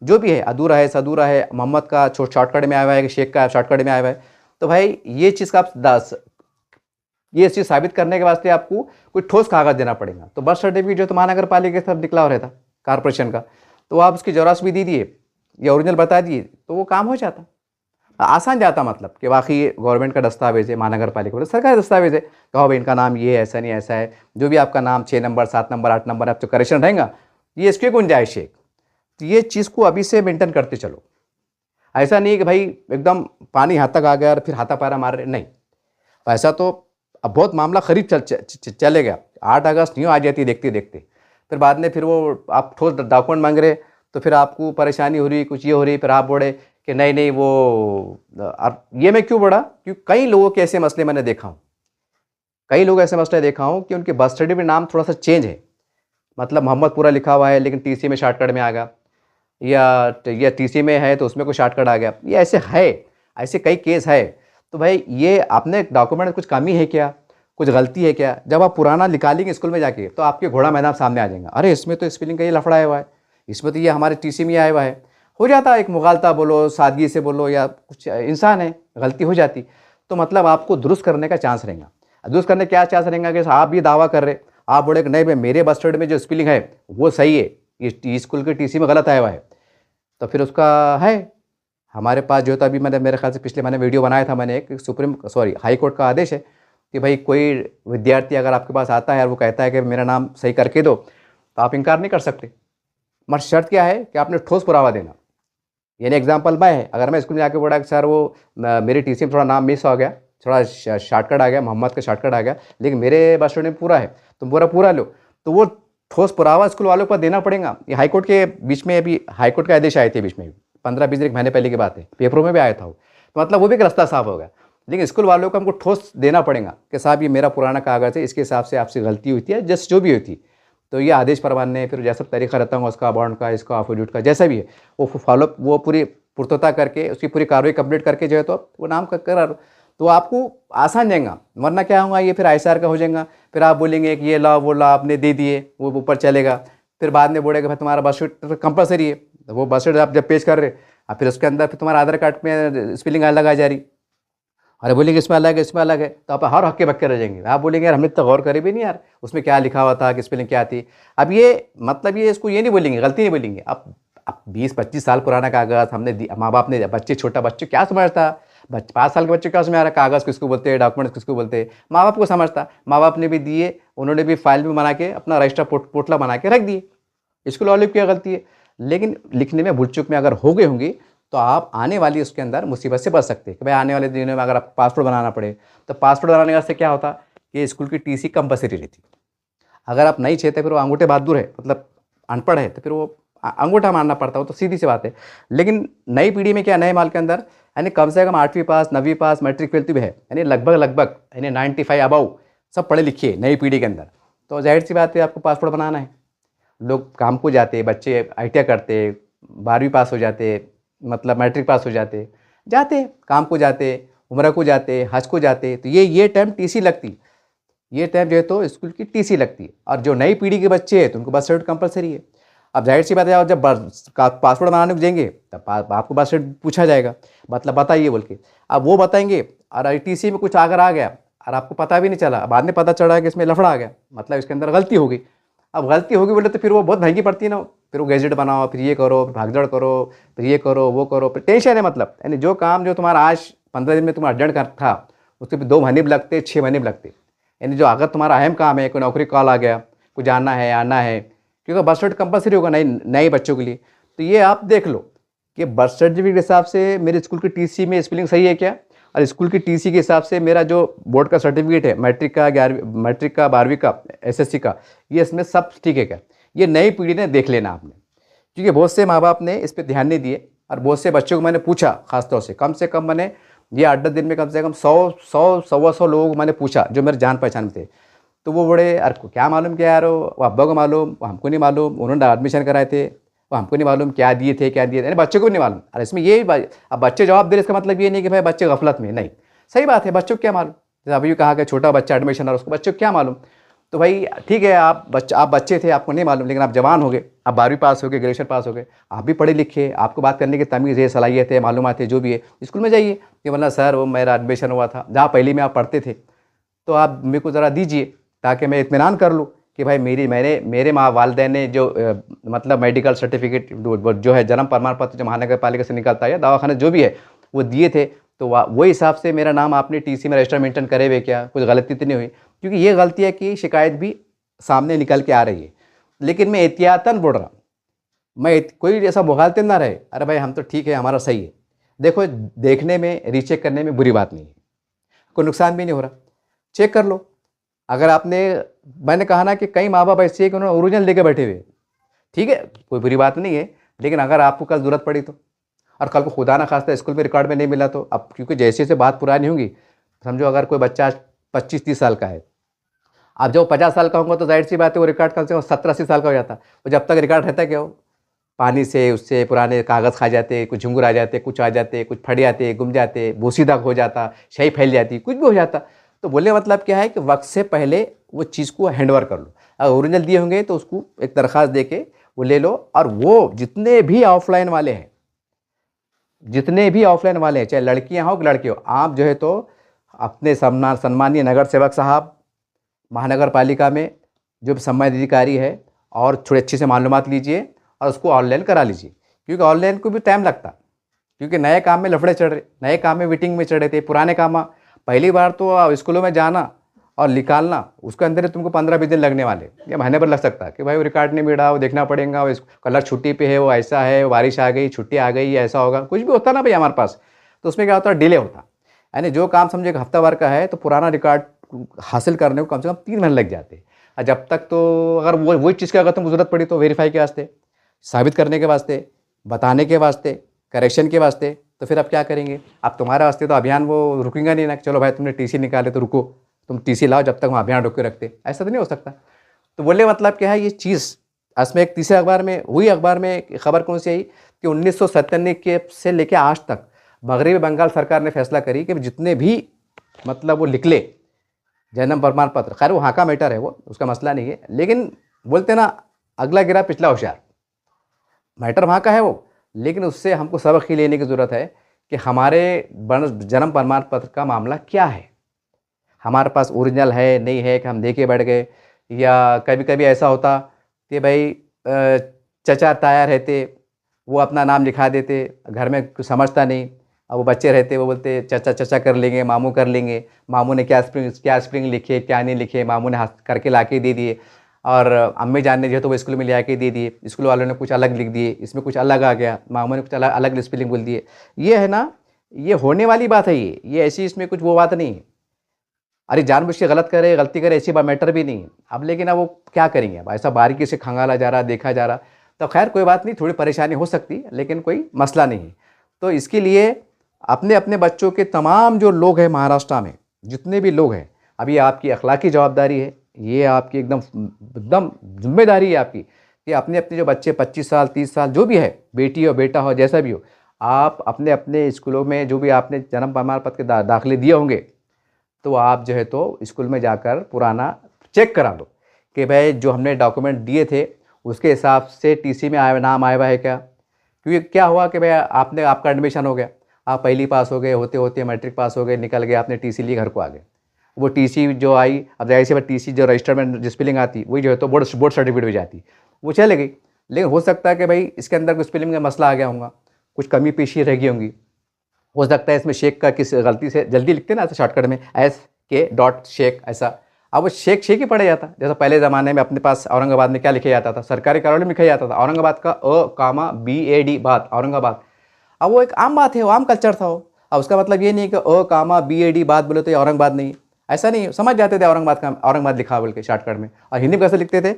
जो भी है, अधूरा है, सदूरा है, मोहम्मद का शॉर्टकट में आया हुआ है कि शेख का शॉर्टकट में आया हुआ है। तो भाई ये चीज़ का ये चीज़ साबित करने के वास्ते आपको कोई ठोस कागज़ देना पड़ेगा। तो बर्थ सर्टिफिकेट जो तो महानगर पालिका के तरफ निकला हो रहता कारपोरेशन का, तो आप उसकी जेरॉक्स भी दे दिए या ओरिजिनल बता दिए तो वो काम हो जाता, आसान जाता। मतलब कि वाकई ये गवर्नमेंट का दस्तावेज है, महानगर पालिका सरकारी दस्तावेज है, कहो भाई इनका नाम ये है, ऐसा नहीं ऐसा है, जो भी आपका नाम 6 नंबर 7 नंबर 8 नंबर आप तो करेक्शन रहेगा, ये इसकी गुंजाइश है। तो ये चीज़ को अभी से मेंटेन करते चलो। ऐसा नहीं है कि भाई एकदम पानी हाथ तक आ गया और फिर हाथापारा मार रहे, नहीं। ऐसा तो अब बहुत मामला खरीद चले गया, 8 अगस्त नहीं आ जाती देखते देखते, फिर बाद में फिर वो आप ठोस डॉक्यूमेंट मांग रहे, तो फिर आपको परेशानी हो रही, कुछ ये हो रही, फिर आप बोले कि नहीं वो। और ये मैं क्यों बोला, क्योंकि कई लोगों के ऐसे मसले मैंने देखा हूँ, कई लोग ऐसे मसले देखा हूँ कि उनके बर्थ सर्टिफिकेट में नाम थोड़ा सा चेंज है, मतलब मोहम्मद पूरा लिखा हुआ है लेकिन TC में शॉर्टकट में आ गया, या TC में है तो उसमें कोई शॉर्टकट आ गया, ये ऐसे है, ऐसे कई केस है। तो भाई ये आपने डॉक्यूमेंट में कुछ कमी है क्या, कुछ गलती है क्या, जब आप पुराना निकालेंगे स्कूल में जाके तो आपके घोड़ा मैदान सामने आ जाएगा, अरे इसमें तो स्पेलिंग का ये लफड़ा आया हुआ है, इसमें तो ये हमारे TC में आया हुआ है, हो जाता है एक मुगालता बोलो, सादगी से बोलो, या कुछ इंसान है, गलती हो जाती। तो मतलब आपको दुरुस्त करने का चांस रहेगा। दुरुस्त करने क्या चांस रहेगा कि आप ये दावा कर रहे, आप बोले कि नहीं भाई मेरे बर्थ सर्टिफिकेट में जो स्पेलिंग है वो सही है, ये स्कूल के TC में गलत आया हुआ है, तो फिर उसका है। हमारे पास जो था, अभी मैंने मेरे ख्याल से पिछले महीने वीडियो बनाया था मैंने, एक हाई कोर्ट का आदेश है कि भाई कोई विद्यार्थी अगर आपके पास आता है और वो कहता है कि मेरा नाम सही करके दो, तो आप इनकार नहीं कर सकते, मगर शर्त क्या है कि आपने ठोस पुरावा देना। यानी एग्जाम्पल मैं है, अगर मैं स्कूल में जाके बोला कि सर वो मेरी टीसी में थोड़ा नाम मिस हो गया, थोड़ा शॉर्टकट आ गया, मोहम्मद का शॉर्टकट आ गया, लेकिन मेरे बस स्टैंड में पूरा है, तुम पूरा पूरा लो, तो वो ठोस पुरावा स्कूल वालों को देना पड़ेगा। ये हाईकोर्ट के बीच में अभी हाईकोर्ट के आदेश आए थे बीच में, 15-20 एक महीने पहले की बात है, पेपरों में भी आया था वो, तो मतलब वो भी एक रास्ता साफ होगा। लेकिन स्कूल वालों को हमको ठोस देना पड़ेगा कि साहब ये मेरा पुराना कागज़ है, इसके हिसाब से आपसे गलती हुई थी या जस्ट जो भी हुई थी, तो ये आदेश परवान ने फिर जैसा तरीका रहता हूँ उसका, बॉन्ड का, इसका, अफिडेविट का, जैसा भी है वो फॉलो, वो पूरी पूर्तता करके उसकी पूरी कार्रवाई कंप्लीट करके जो है तो वो नाम कर तो आपको आसान जाएगा। वरना क्या होगा, ये फिर ICR का हो जाएगा, फिर आप बोलेंगे कि ये ला वो ला आपने दे दिए, वो ऊपर चलेगा, फिर बाद में बोलेगा भाई तुम्हारा बस शीट कंपलसरी है, तो वो बस शीट आप जब पेश कर रहे और फिर उसके अंदर फिर तुम्हारा आधार कार्ड में स्पेलिंग अलग आ जा रही, अरे बोलेंगे इसमें अलग है, इसमें अलग है, तो आप हर हक्के बक्के रह जाएंगे। आप बोलेंगे यार हमने तो गौर करे भी नहीं यार उसमें क्या लिखा हुआ था, किस स्पेलिंग क्या थी। अब ये मतलब ये इसको ये नहीं बोलेंगे, गलती नहीं बोलेंगे। अब 20-25 साल पुराना कागज़ हमने माँ बाप ने, बच्चे छोटा बच्चे क्या समझता, 5 साल के बच्चे क्या समझ आ रहा है कागज़ किसको बोलते हैं, डॉक्यूमेंट्स किसको बोलते हैं, माँ बाप को समझता। माँ बाप ने भी दिए, उन्होंने भी फाइल भी बना के अपना रजिस्टर पोटला बना के रख दिए, स्कूल वाले की क्या गलती है। लेकिन लिखने में भूल चूक में अगर हो गई होंगी तो आप आने वाली उसके अंदर मुसीबत से बच सकते हैं कि भाई आने वाले दिनों में अगर आप पासपोर्ट बनाना पड़े, तो पासपोर्ट बनाने का से क्या होता कि स्कूल की TC कंपलसरी रहती। अगर आप नहीं चाहते फिर वो अंगूठे बहादुर है, मतलब अनपढ़ है, तो फिर वो अंगूठा मारना पड़ता हो, तो सीधी सी बात है। लेकिन नई पीढ़ी में क्या, नए माल के अंदर यानी कम से कम 8वीं पास, 9वीं पास, मैट्रिक फेल भी है, यानी लगभग यानी 95 अबव सब पढ़े लिखे नई पीढ़ी के अंदर। तो जाहिर सी बात है आपको पासपोर्ट बनाना है। लोग काम को जाते, बच्चे ITI करते, 12वीं पास हो जाते, मतलब मैट्रिक पास हो जाते, काम को जाते, उम्रा को जाते, हज को जाते, तो ये टाइम TC लगती, ये टाइम जो है तो स्कूल की TC लगती है। और जो नई पीढ़ी के बच्चे हैं तो उनको बस सर्टिफिकेट कंपलसरी है। अब जाहिर सी बात है, आप जब पासपोर्ट बनाने को जाएंगे तब आपको बस सर्टिफिकेट पूछा जाएगा, मतलब बताइए बोल के। अब वो बताएंगे और TC में कुछ अगर आ गया और आपको पता भी नहीं चला, बाद में पता चला कि इसमें लफड़ा आ गया, मतलब इसके अंदर गलती हो गई। अब गलती होगी बोले तो फिर वो बहुत महंगी पड़ती है ना, फिर वो गैजेट बनाओ, फिर ये करो, फिर भागदौड़ करो, फिर ये करो वो करो, फिर टेंशन है। मतलब यानी जो काम जो तुम्हारा आज 15 दिन में तुम्हारा अर्जेंट कर था, उसके फिर 2 महीने भी लगते, 6 महीने भी लगते। यानी जो अगर तुम्हारा अहम काम है, कोई नौकरी कॉल आ गया, कुछ जाना है आना है, क्योंकि बर्थ सर्टिफिकेट कंपलसरी होगा नए बच्चों के लिए, तो ये आप देख लो कि बर्थ सर्टिफिकेट के हिसाब से मेरे स्कूल की TC में स्पेलिंग सही है क्या, और स्कूल की TC के हिसाब से मेरा जो बोर्ड का सर्टिफिकेट है, मैट्रिक का 12वीं का, SSC का, ये इसमें सब ठीक है क्या। ये नई पीढ़ी ने देख लेना आपने, क्योंकि बहुत से माँ बाप ने इस पर ध्यान नहीं दिए। और बहुत से बच्चों को मैंने पूछा, खासतौर से कम मैंने ये 8-10 दिन में कम से कम 100-125 लोगों को मैंने पूछा जो मेरे जान पहचान में थे। तो वो बड़े अरे को क्या मालूम क्या यार, वो अब्बा को मालूम, वो हमको नहीं मालूम, उन्होंने एडमिशन कराए थे, वो हमको नहीं मालूम क्या दिए थे क्या दिए थे, यानी बच्चे को भी नहीं मालूम। अरे इसमें ये अब बच्चे जवाब दे रहे, इसका मतलब ये नहीं कि भाई बच्चे गफलत में, नहीं, सही बात है, बच्चों को क्या मालूम। जैसे अभी कहा कि छोटा बच्चा एडमिशन और उसको बच्चों को क्या मालूम। तो भाई ठीक है, आप बच्चे थे, आपको नहीं मालूम, लेकिन आप जवान हो गए, आप 12वीं पास हो गए, ग्रेजुएशन पास हो गए, आप भी पढ़े लिखे, आपको बात करने की तमीज़ है, सलाहियत है, मालूमात है, जो भी है, स्कूल में जाइए कि मतलब सर वो मेरा एडमिशन हुआ था, जहाँ पहली में आप पढ़ते थे, तो आप मेरे को ज़रा दीजिए ताकि मैं इत्मीनान कर लूँ कि भाई मेरे माँ वालदैन ने जो मतलब मेडिकल सर्टिफिकेट जो है, जन्म प्रमाण पत्र जो महानगर पालिका से निकलता है या दवाखाना जो भी है वो दिए थे, तो वही हिसाब से मेरा नाम आपने TC में रजिस्टर मेंटेन करे हुए क्या, कुछ गलती तो नहीं हुई। क्योंकि ये गलतियाँ की शिकायत भी सामने निकल के आ रही है। लेकिन मैं एहतियातन बोल रहा, मैं कोई ऐसा मुगालते ना रहे, अरे भाई हम तो ठीक है, हमारा सही है। देखो, देखने में, रीचेक करने में बुरी बात नहीं है, कोई नुकसान भी नहीं हो रहा, चेक कर लो। अगर आपने, मैंने कहा ना कि कई माँ बाप ऐसे हैं कि उन्होंने ओरिजिनल लेके बैठे हुए, ठीक है, कोई बुरी बात नहीं है। लेकिन अगर आपको कल ज़रूरत पड़ी तो, और कल को खुदा ना खास्ता स्कूल में रिकॉर्ड में नहीं मिला तो, अब क्योंकि जैसे जैसे बात पुरानी होगी, समझो अगर कोई बच्चा 25-30 साल का है, अब जब 50 साल का होगा तो जाहिर सी बात है वो रिकॉर्ड कम से कम 70-80 साल का हो जाता। और जब तक रिकॉर्ड रहता क्या हो, पानी से उससे पुराने कागज़ खा जाते, कुछ झुंगुर आ जाते, कुछ आ जाते, कुछ फट जाते, गुम जाते, बोसीदा हो जाता, स्याही फैल जाती, कुछ भी हो जाता। तो बोलने का मतलब क्या है कि वक्त से पहले वो चीज़ को हैंडओवर कर लो। अगर ओरिजिनल दिए होंगे तो उसको एक दरख्वास्त दे के वो ले लो। और वो जितने भी ऑफलाइन वाले हैं, चाहे लड़कियां हो कि लड़के हो, आप जो है तो अपने सम्मानीय नगर सेवक साहब, महानगर पालिका में जो संबंधित अधिकारी है, और थोड़ी अच्छे से मालूमात लीजिए और उसको ऑनलाइन करा लीजिए। क्योंकि ऑनलाइन को भी टाइम लगता, क्योंकि नए काम में लफड़े चढ़ रहे, नए काम में मीटिंग में चढ़ रहे थे, पुराने काम पहली बार तो स्कूलों में जाना और निकालना, उसके अंदर ही तुमको 15-20 दिन लगने वाले या महीने भर लग सकता है कि भाई वो रिकॉर्ड नहीं मिला, वो देखना पड़ेगा, वो कलर छुट्टी पे है, वो ऐसा है, बारिश आ गई, छुट्टी आ गई, ऐसा होगा, कुछ भी होता ना भाई हमारे पास। तो उसमें क्या होता है, डिले होता। यानी जो काम समझे कि हफ्ता भर का है तो पुराना रिकॉर्ड हासिल करने को कम से कम 3 महीने लग जाते। और जब तक तो अगर वो वही चीज़ की अगर तुमको ज़रूरत पड़ी तो वेरीफाई के वास्ते, साबित करने के वास्ते, बताने के वास्ते, करेक्शन के वास्ते, तो फिर अब क्या करेंगे? अब तुम्हारे वास्ते तो अभियान वो रुकेगा नहीं ना कि चलो भाई तुमने टीसी निकाले तो रुको, तुम टीसी लाओ जब तक हम अभियान रोक के रखते, ऐसा तो नहीं हो सकता। तो बोले मतलब क्या है ये चीज़, इसमें एक तीसरे अखबार में हुई, अखबार में एक खबर कौन सी आई कि 1997 के से लेकर आज तक मगरबी बंगाल सरकार ने फैसला करी कि जितने भी मतलब वो निकले जन्म प्रमाण पत्र, खैर वो वहाँ का मैटर है, वो उसका मसला नहीं है, लेकिन बोलते ना अगला गिरा पिछला होशियार, मैटर वहाँ का है वो, लेकिन उससे हमको सबक ही लेने की ज़रूरत है कि हमारे जन्म प्रमाण पत्र का मामला क्या है, हमारे पास ओरिजिनल है नहीं है कि हम देके बैठ गए। या कभी कभी ऐसा होता कि भाई चचा ताया रहते, वो अपना नाम लिखा देते, घर में कुछ समझता नहीं, अब वो बच्चे रहते, वो बोलते चचा चचा कर लेंगे, मामू कर लेंगे, मामू ने क्या स्प्रिंग लिखे क्या नहीं लिखे, मामू ने हाथ करके ला के दे दिए, और अम्मी जान ने जो तो वो स्कूल में ले आके दे दिए, स्कूल वालों ने कुछ अलग लिख दिए, इसमें कुछ अलग आ गया, मामू ने कुछ अलग अलग स्पेलिंग बोल दिए। ये है ना, ये होने वाली बात है, ये ऐसी इसमें कुछ वो बात नहीं है। अरे जानबूझ के गलत करे, गलती करे, ऐसी मैटर भी नहीं है। अब लेकिन अब वो क्या करेंगे, अब ऐसा बारीकी से खंगाला जा रहा, देखा जा रहा, तो खैर कोई बात नहीं, थोड़ी परेशानी हो सकती है लेकिन कोई मसला नहीं है। तो इसके लिए अपने अपने बच्चों के तमाम जो लोग हैं महाराष्ट्र में, जितने भी लोग हैं, अब ये आपकी अखलाकी जवाबदारी है, ये आपकी एकदम एकदम जिम्मेदारी है आपकी कि अपने अपने जो बच्चे 25 साल 30 साल जो भी है, बेटी हो बेटा हो जैसा भी हो, आप अपने अपने स्कूलों में जो भी आपने जन्म प्रमाण पत्र के दाखिले दिए होंगे, तो आप जो है तो स्कूल में जाकर पुराना चेक करा दो कि भाई जो हमने डॉक्यूमेंट दिए थे उसके हिसाब से टीसी में आया नाम आया हुआ है क्या। क्योंकि क्या हुआ कि भाई आपका एडमिशन हो गया, आप पहली पास हो गए, होते होते मैट्रिक पास हो गए, निकल गए, आपने टीसी लिए घर को आ गए, वो टीसी जो आई, अब जाहिर सी बात टीसी जो रजिस्टर में स्पेलिंग आती वही जो है तो बोर्ड सर्टिफिकेट भी जाती, वो चले गई। लेकिन हो सकता है कि भाई इसके अंदर कुछ स्पेलिंग में मसला आ गया होगा, कुछ कमी पेशी रह गई होंगी, हो सकता है इसमें शेख का किस गलती से जल्दी लिखते ना ऐसा शॉर्टकट में SK.शेख, ऐसा अब वो शेख शेख ही पढ़ा जाता। जैसा पहले ज़माने में अपने पास औरंगाबाद में क्या लिखा जाता था, सरकारी कार्यालय में लिखा जाता था औरंगाबाद का BAD बात, औरंगाबाद। अब वो एक आम बात है, वो आम कल्चर था वो। अब उसका मतलब ये नहीं कि BAD बात बोले तो ये औरंगाबाद नहीं, ऐसा नहीं, समझ जाते थे औरंगाबाद का औरंगाबाद लिखा बोल के शॉर्टकट में। और हिंदी में कैसे लिखते थे,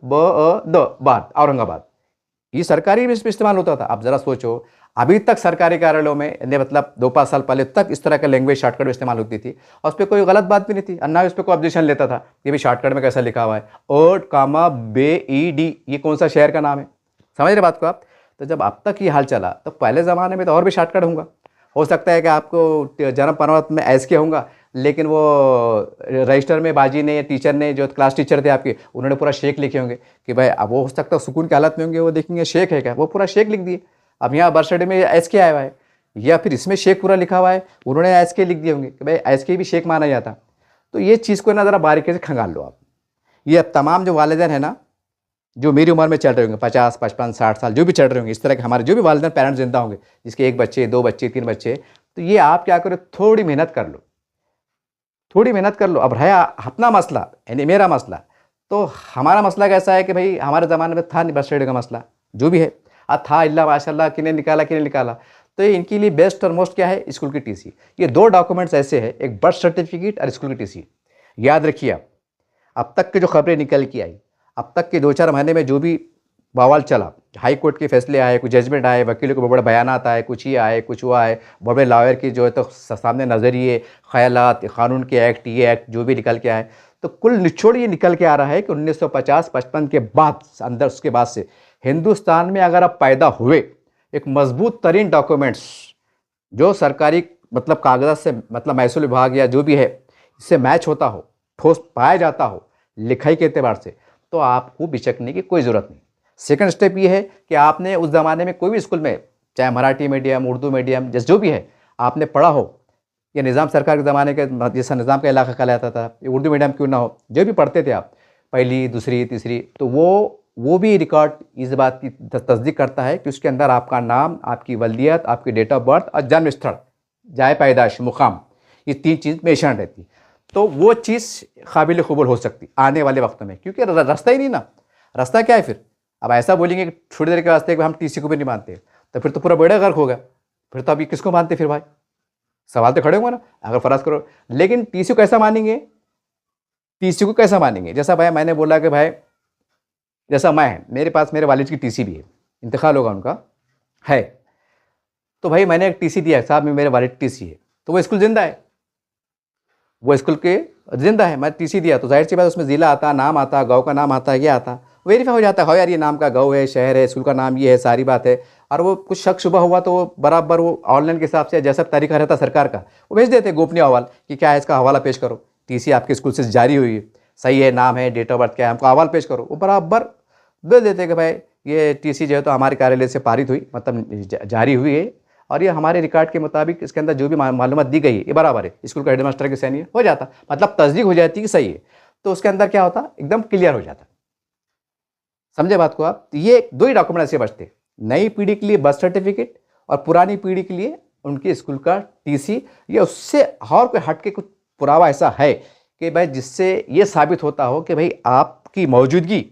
बात, औरंगाबाद, ये सरकारी में इस्तेमाल होता था। अब ज़रा सोचो, अभी तक सरकारी कार्यालयों में मतलब 2-5 साल पहले तक इस तरह का लैंग्वेज शॉर्टकट में इस्तेमाल होती थी और उस पर कोई गलत बात भी नहीं थी, अन्ना उस पर कोई ऑब्जेक्शन लेता था कि भी शॉर्टकट में कैसा लिखा हुआ है, BAD, ये कौन सा शहर का नाम है, समझ रहे बात को आप। तो जब अब तक ये हाल चला तो पहले ज़माने में तो और भी शॉर्टकट होगा, हो सकता है कि आपको जन्म प्रमाण पत्र में SK होगा, लेकिन वो रजिस्टर में बाजी ने, टीचर ने, जो क्लास टीचर थे आपके, उन्होंने पूरा शेख लिखे होंगे कि भाई अब वो हो सकता है सुकून की हालत में होंगे, वो देखेंगे शेख है क्या, वो पूरा शेख लिख दिए। अब यहाँ बर्थ सर्टिफिकेट में SK आया हुआ है या फिर इसमें शेख पूरा लिखा हुआ है, उन्होंने SK लिख दिए होंगे कि भाई SK भी शेख माना जाता। तो ये चीज़ को ना ज़रा बारीकी से खंगाल लो आप। ये अब तमाम जो वालिदैन है ना, जो मेरी उम्र में चल रहे होंगे, 50, 55, 60 साल जो भी चल रहे होंगे, इस तरह के हमारे जो भी वालिदैन पेरेंट्स जिंदा होंगे, जिसके 1 बच्चे 2 बच्चे 3 बच्चे, तो ये आप क्या करो, थोड़ी मेहनत कर लो, थोड़ी मेहनत कर लो। अब है अपना मसला, यानी मेरा मसला, तो हमारा मसला कैसा है कि भाई हमारे ज़माने में था नहीं बर्थ सर्टिफिकेट का मसला, जो भी है था, अल्लाह माशाल्लाह किन्हें निकाला किन्हें निकाला। तो इनके लिए बेस्ट और मोस्ट क्या है, स्कूल की टीसी। ये 2 डॉक्यूमेंट्स ऐसे हैं, एक बर्थ सर्टिफिकेट और स्कूल की टीसी। याद रखिए आप, अब तक की जो खबरें निकल के आई, अब तक के 2-4 महीने में जो भी बवाल चला, हाई कोर्ट के फैसले आए, कुछ जजमेंट आए, वकीलों के बड़े बयानात आए, कुछ ये आए कुछ वो आए, बड़े लॉयर की जो है तो सामने नज़रिए, ख्यालात, कानून के एक्ट, ये एक्ट जो भी निकल के आए, तो कुल निचोड़ ये निकल के आ रहा है कि 1950-55 के बाद अंदर, उसके बाद से हिंदुस्तान में अगर आप पैदा हुए, एक मजबूत तरीन डॉक्यूमेंट्स जो सरकारी मतलब कागजात से, मतलब महसूल विभाग या जो भी है, इससे मैच होता हो, ठोस पाया जाता हो लिखाई के एतबार से, तो आपको बिचकने की कोई ज़रूरत नहीं। सेकंड स्टेप ये है कि आपने उस ज़माने में कोई भी स्कूल में, चाहे मराठी मीडियम, उर्दू मीडियम, जैसे जो भी है, आपने पढ़ा हो, या निज़ाम सरकार के ज़माने के जैसा निज़ाम का इलाका कहलाता था, उर्दू मीडियम क्यों ना हो, जो भी पढ़ते थे आप, पहली दूसरी तीसरी, तो वो भी रिकॉर्ड इस बात की तस्दीक करता है कि उसके अंदर आपका नाम, आपकी वल्दियत, आपकी डेट ऑफ बर्थ और जन्म स्थल, जाए पैदाश, मुकाम, ये 3 चीज़ मेंशन रहती। तो वो चीज़ काबिल कबूल हो सकती आने वाले वक्तों में, क्योंकि रास्ता ही नहीं ना। रास्ता क्या है फिर? अब ऐसा बोलेंगे कि थोड़ी देर के वास्ते हम टीसी को भी नहीं मानते, तो फिर तो पूरा बेड़ा गर्क होगा। फिर तो अभी किसको मानते फिर भाई? सवाल तो खड़े होंगे ना, अगर फर्ज करो। लेकिन टीसी को कैसा मानेंगे? टीसी को कैसा मानेंगे? जैसा भाई मैंने बोला कि भाई जैसा मैं है, मेरे पास मेरे वालिद की टीसी भी है, इंतकाल होगा उनका है, तो भाई मैंने एक टीसी दिया, साहब मेरे वालिद टीसी है, तो वो स्कूल जिंदा है, वो स्कूल के जिंदा है, मैं टीसी दिया, तो जाहिर सी बात उसमें ज़िला आता, नाम आता, गांव का नाम आता, ये आता, वेरीफाई हो जाता है, हाँ यार ये नाम का गांव है, शहर है, स्कूल का नाम ये है, सारी बात है। और वो कुछ शक शुबा हुआ तो वो बराबर वो ऑनलाइन के हिसाब से जैसा तरीका रहता सरकार का, वो भेज देते गोपनीय अहवाल कि क्या है इसका हवाला पेश करो, टीसी आपके स्कूल से जारी हुई है, सही है, नाम है, डेट ऑफ बर्थ क्या है, हमको अहवाल पेश करो, वो बराबर दे देते कि भाई ये टीसी जो है तो हमारे कार्यालय से पारित हुई, मतलब जारी हुई है, और ये हमारे रिकॉर्ड के मुताबिक इसके अंदर जो भी मालूमात दी गई है ये बराबर है, स्कूल का हेडमास्टर के सही है, हो जाता, मतलब तस्दीक हो जाती कि सही है, तो उसके अंदर क्या होता, एकदम क्लियर हो जाता। समझे बात को आप? ये दो ही डॉक्यूमेंट ऐसे बचते, नई पीढ़ी के लिए बर्थ सर्टिफिकेट और पुरानी पीढ़ी के लिए उनके स्कूल का टीसी। ये उससे और कोई हट के कुछ पुरावा ऐसा है कि भाई जिससे ये साबित होता हो कि भाई आपकी मौजूदगी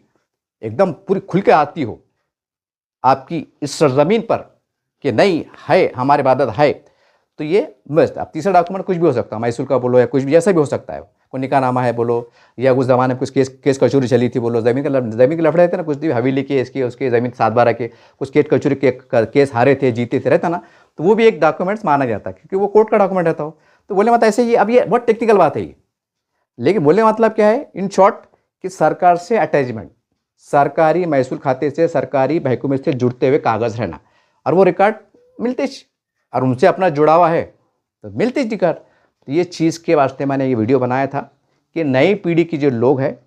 एकदम पूरी खुल के आती हो आपकी इस सरजमीन पर कि नहीं है, हमारी इबादत है, तो ये मस्त। अब तीसरा डॉक्यूमेंट कुछ भी हो सकता है, मैसूर का बोलो या कुछ भी जैसा भी हो सकता है, कोई निकाहनामा है बोलो, या उस ज़माने में कुछ केस कचौरी चली थी बोलो, ज़मीन के लफड़े थे ना, कुछ भी हवेली के इसके उसके ज़मीन 7/12 के कुछ केस कचौरी के केस हारे थे जीते थे रहता ना, तो वो भी एक डॉक्यूमेंट्स माना जाता है क्योंकि वो कोर्ट का डॉक्यूमेंट रहता हो। तो बोले मत ऐसे ही, अब ये बहुत टेक्निकल बात है ये, लेकिन बोलने का मतलब क्या है इन शॉर्ट कि सरकार से अटैचमेंट, सरकारी महसूल खाते से सरकारी महकमे से जुड़ते हुए कागज़ रहना, और वो रिकॉर्ड मिलते और उनसे अपना जुड़ावा है तो मिलते रिकॉर्ड। तो ये चीज़ के वास्ते मैंने ये वीडियो बनाया था कि नई पीढ़ी की जो लोग हैं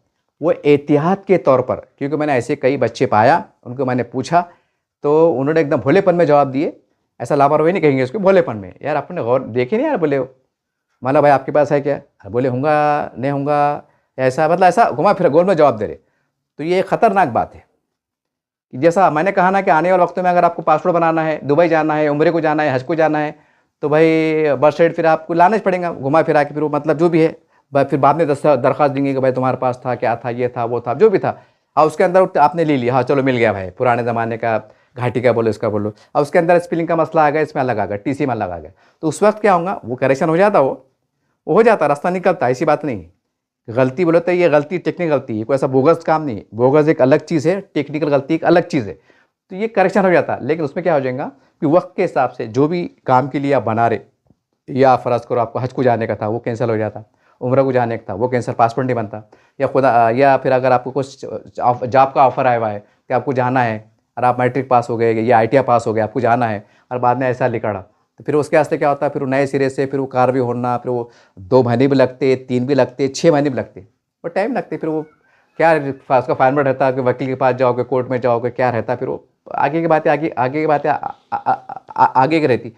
वो एहतियात के तौर पर, क्योंकि मैंने ऐसे कई बच्चे पाया, उनको मैंने पूछा तो उन्होंने एकदम भोलेपन में जवाब दिए, ऐसा लापरवाही नहीं कहेंगे उसको, भोलेपन में, यार अपने गौर देखे नहीं यार, बोले हो माला भाई आपके पास है क्या, बोले होंगे नहीं होंगे, ऐसा मतलब ऐसा घुमा फिरा गोल में जवाब दे रहे। तो ये ख़तरनाक बात है कि जैसा मैंने कहा ना कि आने वाले वक्त में अगर आपको पासपोर्ट बनाना है, दुबई जाना है, उम्रे को जाना है, हज को जाना है, तो भाई बर्थ सर्टिफिकेट फिर आपको लाना ही पड़ेगा घुमा फिरा के, फिर वो मतलब जो भी है फिर बाद में दरख्वास्त देंगे कि भाई तुम्हारे पास था, क्या था, ये था, वो था, जो भी था, और उसके अंदर आपने ले लिया, हाँ चलो मिल गया भाई, पुराने ज़माने का घाटी का बोलो, इसका बोलो, और उसके अंदर स्पेलिंग का मसला आ गया, इसमें अलग आ गया, टीसी में अलग आ गया, तो उस वक्त क्या होगा, वो करेक्शन हो जाता, वो हो जाता, रास्ता निकलता, ऐसी बात नहीं। गलती बोले तो ये गलती टेक्निकल गलती है, कोई ऐसा बोगस काम नहीं है, बोगस एक अलग चीज़ है, टेक्निकल गलती एक अलग चीज़ है, तो ये करेक्शन हो जाता। लेकिन उसमें क्या हो जाएगा कि वक्त के हिसाब से जो भी काम के लिए आप बना रहे, या फ़र्ज़ करो आपको हज को जाने का था वो कैंसिल हो जाता, उम्र को जाने का था वो कैंसिल, पासपोर्ट नहीं बनता, या खुदा, या फिर अगर आपको कुछ जॉब का ऑफर आया हुआ है कि आपको जाना है और आप मैट्रिक पास हो गए या ITI पास हो गए, आपको जाना है, और बाद में ऐसा लिखा, तो फिर उसके वास्ते क्या होता है, फिर वो नए सिरे से फिर वो कार्रवाई होना, फिर वो 2 महीने भी लगते, 3 भी लगते, 6 महीने भी लगते, वो टाइम लगते, फिर वो क्या उसका फॉर्मेट रहता है कि वकील के पास जाओगे, कोर्ट में जाओगे, क्या रहता है, फिर वो आगे की बातें आगे की बातें आगे की रहती।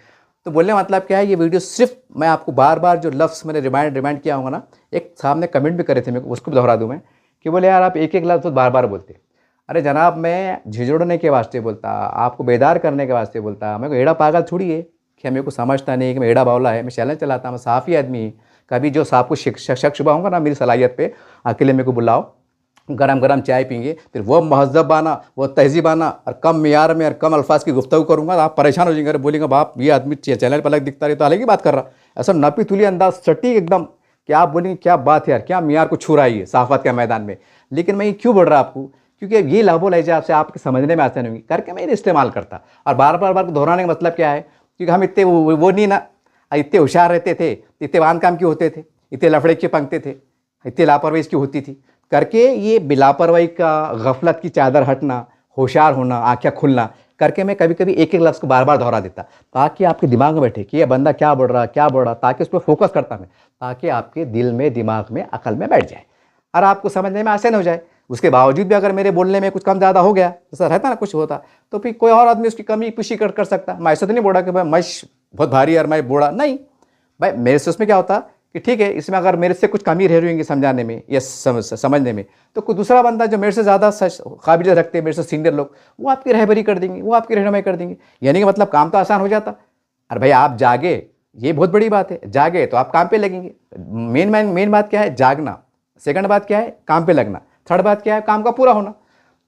तो बोलने का मतलब क्या है, ये वीडियो सिर्फ मैं आपको बार बार जो लफ्ज़ मैंने रिमाइंड किया होगा ना, एक सामने कमेंट भी करे थे, मैं उसको भी दोहरा दूँ मैं कि बोले यार आप एक लफ्ज़ बार बार बोलते। अरे जनाब मैं झिझोड़ने के वास्ते बोलता, आपको बेदार करने के वास्ते बोलता, मेरे को एड़ा पागल थोड़ी है कि मेरे को समझता नहीं कि मैं एड़ा बावला है, मैं चैलेंज चलाता, मैं साफ़ी आदमी। कभी जो साहब को शक शुबा होगा ना मेरी सलाहियत पे, अकेले मेरे को बुलाओ, गरम गरम चाय पीएंगे, फिर वो महज़ब आना, वो तहज़ीब आना, और कम मियार में और कम अल्फाज की गुफ्तगू करूँगा, आप परेशान हो जाएंगे, अरे बोलेंगे बाप ये आदमी चैनल पर अलग दिखता रही तो अलग ही बात कर रहा, ऐसा नपी तुली अंदाज सटीक एकदम कि आप बोलेंगे क्या बात है यार, क्या मियार को छू रहा है ये सहाफ़त के मैदान में। लेकिन मैं ये क्यों बोल रहा आपको, क्योंकि ये लहबो लहजा आपसे आपके समझने में आसान होंगी करके मैं इस्तेमाल करता, और बार बार दोहराने का मतलब क्या है, क्योंकि हम इतने वो नहीं ना, इतने होशियार रहते थे, इतने वान काम क्यों होते थे, इतने लफड़े क्यों पंगते थे, इतनी लापरवाही क्यों होती थी करके, ये बेलापरवाही का, गफलत की चादर हटना, होशियार होना, आँखें खुलना करके मैं कभी कभी एक लफ्ज़ को बार बार दोहरा देता, ताकि आपके दिमाग में बैठे कि ये बंदा क्या बोल रहा, ताकि उस पर फोकस करता मैं, ताकि आपके दिल में, दिमाग में, अकल में बैठ जाए और आपको समझने में आसान हो जाए। उसके बावजूद भी अगर मेरे बोलने में कुछ कम ज़्यादा हो गया, जैसा रहता ना कुछ होता, तो फिर कोई और आदमी उसकी कमी पुशी कर सकता। मैं ऐसा तो नहीं बोला कि भाई मैं बहुत भारी और मैं बोला नहीं, भाई मेरे से उसमें क्या होता कि ठीक है, इसमें अगर मेरे से कुछ कमी रह रही होंगी समझाने में या समझने में, तो कोई दूसरा बंदा जो मेरे से ज़्यादा काबिलियत रखते हैं, मेरे से सीनियर लोग, वो आपकी रहबरी कर देंगे, वो आपकी रहनुमाई कर देंगे, यानी कि मतलब काम तो आसान हो जाता। अरे भाई आप जागे, ये बहुत बड़ी बात है। जागे तो आप काम पे लगेंगे। मेन बात क्या है? जागना। सेकंड बात क्या है? काम पे लगना। थर्ड बात क्या है? काम का पूरा होना।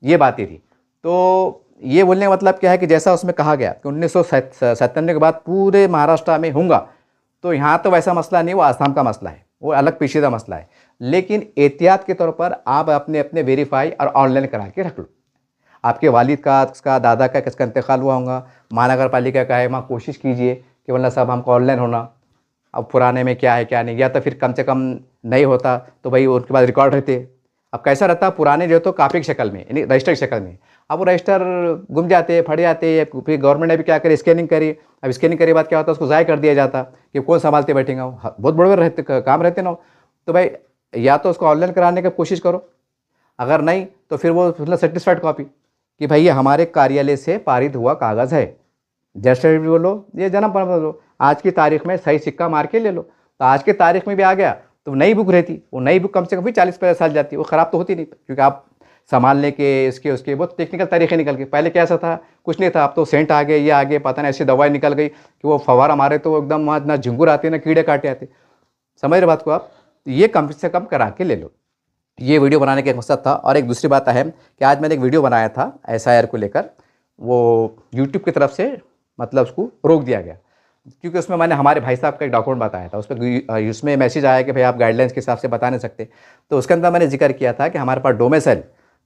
ये बातें थी। तो ये बोलने का मतलब क्या है कि जैसा उसमें कहा गया कि 1997 के बाद पूरे महाराष्ट्र में होगा, तो यहाँ तो वैसा मसला नहीं, वो आसाम का मसला है, वो अलग पेचीदा मसला है। लेकिन एहतियात के तौर पर आप अपने अपने वेरीफाई और ऑनलाइन करा के रख लो। आपके वालिद का, उसका दादा का, किसका इंतकाल हुआ होगा, महानगर पालिका का है, वहाँ कोशिश कीजिए कि वल्ला साहब हमको ऑनलाइन होना। अब पुराने में क्या है क्या नहीं, या तो फिर कम से कम नहीं होता तो भाई उनके पास रिकॉर्ड रहते। अब कैसा रहता, पुराने जो तो कापी की शक्ल में, यानी रजिस्टर की शक्ल में, अब वो रजिस्टर गुम जाते, फट जाते, फिर गवर्नमेंट ने भी क्या करी, स्कैनिंग करी। अब स्कैनिंग करे बाद क्या होता, उसको ज़ाय कर दिया जाता कि कौन संभालते बैठेगा। बहुत बड़े बड़े रहते काम रहते ना। तो भाई या तो उसको ऑनलाइन कराने की कोशिश करो, अगर नहीं तो फिर वो मतलब सर्टिफाइड कॉपी कि भाई ये हमारे कार्यालय से पारित हुआ कागज़ है। जस्ट सर्टिफिकेट बोलो, ये जन्म प्रमाण पत्र लो, आज की तारीख में सही सिक्का मार के ले लो। तो आज के तारीख में भी आ गया तो नई बुक रहती, वो नई बुक कम से कम भी 40-50 साल जाती है, वो ख़राब तो होती नहीं, क्योंकि आप संभालने के इसके उसके बहुत टेक्निकल तरीके निकल गए। पहले कैसा था, कुछ नहीं था, अब तो सेंट आ गए, ये आ गए, पता नहीं ऐसी दवाई निकल गई कि वो फवारा मारे तो एकदम वहाँ ना झिंगुर आते ना कीड़े काटे आते। समझ रहे बात को आप? ये कम से कम करा के ले लो। ये वीडियो बनाने का एक मकसद था। और एक दूसरी बात है कि आज मैंने एक वीडियो बनाया था SIR को लेकर, वो यूट्यूब की तरफ से मतलब उसको रोक दिया गया, क्योंकि उसमें मैंने हमारे भाई साहब का एक डॉक्यूमेंट बताया था। उसमें मैसेज आया कि भाई आप गाइडलाइंस के हिसाब से बता नहीं सकते। तो उसके अंदर मैंने जिक्र किया था कि हमारे पास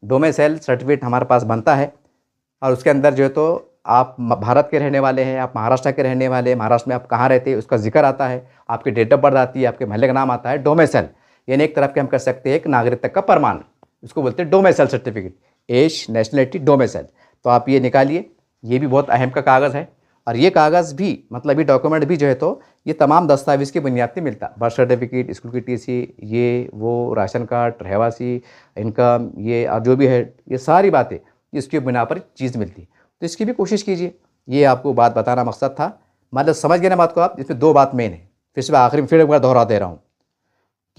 डोमेसाइल सर्टिफिकेट हमारे पास बनता है, और उसके अंदर जो है तो आप भारत के रहने वाले हैं, आप महाराष्ट्र के रहने वाले हैं, महाराष्ट्र में आप कहाँ रहते हैं उसका जिक्र आता है, आपकी डेट ऑफ बर्थ आती है, आपके महल्ले का नाम आता है। डोमेसाइल यानी एक तरफ के हम कर सकते हैं एक नागरिकता का प्रमाण, उसको बोलते हैं domicile certificate, age, nationality, domicile. तो आप ये निकालिए, ये भी बहुत अहम का कागज़ है। और ये कागज़ भी मतलब ये डॉक्यूमेंट भी जो है तो ये तमाम दस्तावेज़ की बुनियाद पर मिलता है। बर्थ सर्टिफिकेट, स्कूल की TC, ये वो राशन कार्ड, रहवासी, इनकम, ये और जो भी है, ये सारी बातें इसकी बिना पर चीज़ मिलती। तो इसकी भी कोशिश कीजिए। ये आपको बात बताना मकसद था, मतलब समझ गए ना बात को आप? इसमें दो बात मेन है, फिर से आखिरी में फिर एक बार दोहरा दे रहा हूँ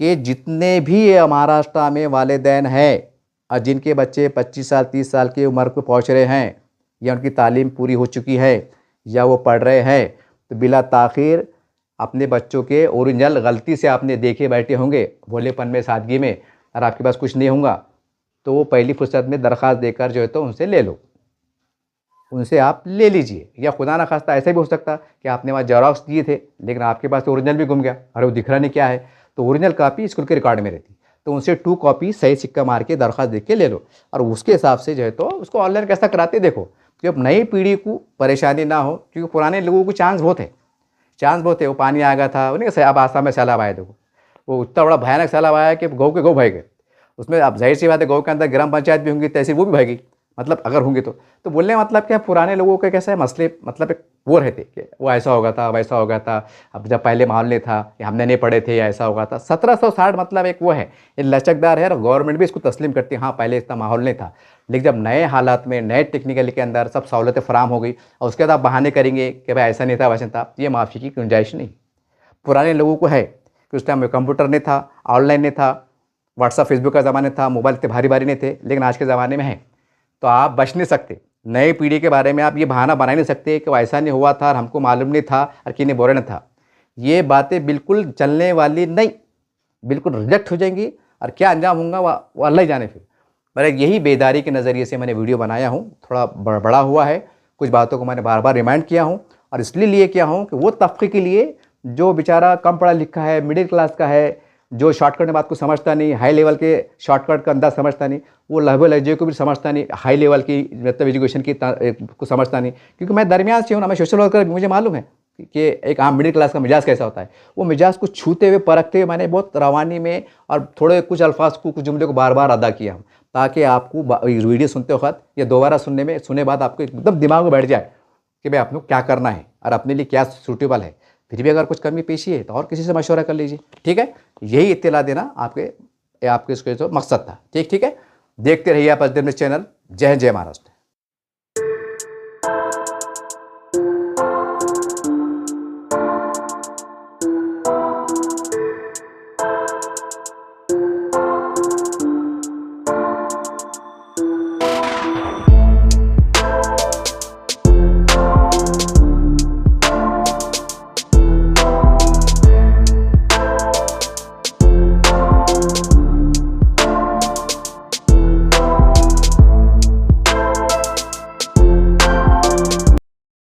कि जितने भी महाराष्ट्र में वालिदैन हैं और जिनके बच्चे 25 साल 30 साल की उम्र को पहुँच रहे हैं, या उनकी तालीम पूरी हो चुकी है, या वो पढ़ रहे हैं, तो बिला ताख़ीर अपने बच्चों के ओरिजिनल गलती से आपने देखे बैठे होंगे भोलेपन में, सादगी में, और आपके पास कुछ नहीं होगा, तो वो पहली फुर्सत में दरख्वास्त देकर जो है तो उनसे ले लो, उनसे आप ले लीजिए। या खुदा ना खास्ता ऐसे भी हो सकता कि आपने वहाँ जेरॉक्स दिए थे लेकिन आपके पास ओरिजिनल भी गुम गया, अरे वो दिख रहा नहीं क्या है, तो ओरिजिनल कापी स्कूल के रिकॉर्ड में रहती, तो उनसे 2 कॉपी सही सिक्का मार के दरख्वास्त दे के ले लो, और उसके हिसाब से जो है तो उसको ऑनलाइन कैसा कराते देखो, कि अब नई पीढ़ी को परेशानी ना हो। क्योंकि पुराने लोगों को चांस बहुत है, वो पानी आ गया था, वो नहीं, अब आसाम में सैलाब आया, देखो वो इतना बड़ा भयानक सैलाब आया कि गौ के गौ बह गए। उसमें अब जाहिर सी बात है, गौ के अंदर ग्राम पंचायत भी होंगी, तहसील वो भी बह गई, मतलब अगर होंगे तो बोलने का मतलब क्या, पुराने लोगों के कैसा है मसले, मतलब एक वो रहते कि वो ऐसा होगा था, वैसा होगा था, अब जब पहले माहौल नहीं था, या हमने नहीं पढ़े थे, या ऐसा होगा था। 1760 मतलब एक वो है, ये लचकदार है, और गवर्नमेंट भी इसको तस्लीम करती है, हाँ पहले इतना माहौल नहीं था। लेकिन जब नए हालात में, नए टेक्निकल के अंदर सब सहूलतें फराम हो गई, और उसके बाद आप बहाने करेंगे कि भाई ऐसा नहीं था, वैसा था, ये माफ़ी की गुंजाइश नहीं। पुराने लोगों को है कि उस टाइम में कंप्यूटर नहीं था, ऑनलाइन नहीं था, व्हाट्सअप फेसबुक का ज़माना था, मोबाइल इतने भारी भारी नहीं थे, लेकिन आज के ज़माने में है, तो आप बच नहीं सकते। नई पीढ़ी के बारे में आप ये बहाना बना नहीं सकते कि वो ऐसा नहीं हुआ था और हमको मालूम नहीं था और कि नहीं बोरे न था। ये बातें बिल्कुल चलने वाली नहीं, बिल्कुल रिजेक्ट हो जाएंगी, और क्या अंजाम होगा वो अल्लाह ही जाने। फिर पर यही बेदारी के नज़रिए से मैंने वीडियो बनाया हूँ, थोड़ा बड़ा हुआ है, कुछ बातों को मैंने बार बार रिमाइंड किया हूँ, और इसलिए किया हूँ कि वो तबके के लिए जो बेचारा कम पढ़ा लिखा है, मिडिल क्लास का है, जो शॉर्टकट में बात को समझता नहीं, हाई लेवल के शॉर्टकट का अंदाज समझता नहीं, वो लहबे लहजे को भी समझता नहीं, हाई लेवल की मतलब एजुकेशन की को समझता नहीं। क्योंकि मैं दरमियान से हूँ ना, मैं सोशल वर्कर, मुझे मालूम है कि एक आम मिडिल क्लास का मिजाज कैसा होता है। वो मिजाज को छूते हुए, परखते हुए मैंने बहुत रवानी में और थोड़े कुछ अल्फाज को, कुछ जुमले को बार बार अदा किया हूँ, ताकि आपको वीडियो सुनते वक्त या दोबारा सुनने बाद आपको एकदम दिमाग में बैठ जाए कि भाई आपको क्या करना है और अपने लिए क्या सूटेबल है। फिर भी अगर कुछ कमी पेशी है तो और किसी से मशवरा कर लीजिए, ठीक है। यही इत्तला देना आपके इसके जो मकसद था, ठीक है। देखते रहिए आप अजदर न्यूज़ चैनल। जय हिंद, जय महाराष्ट्र।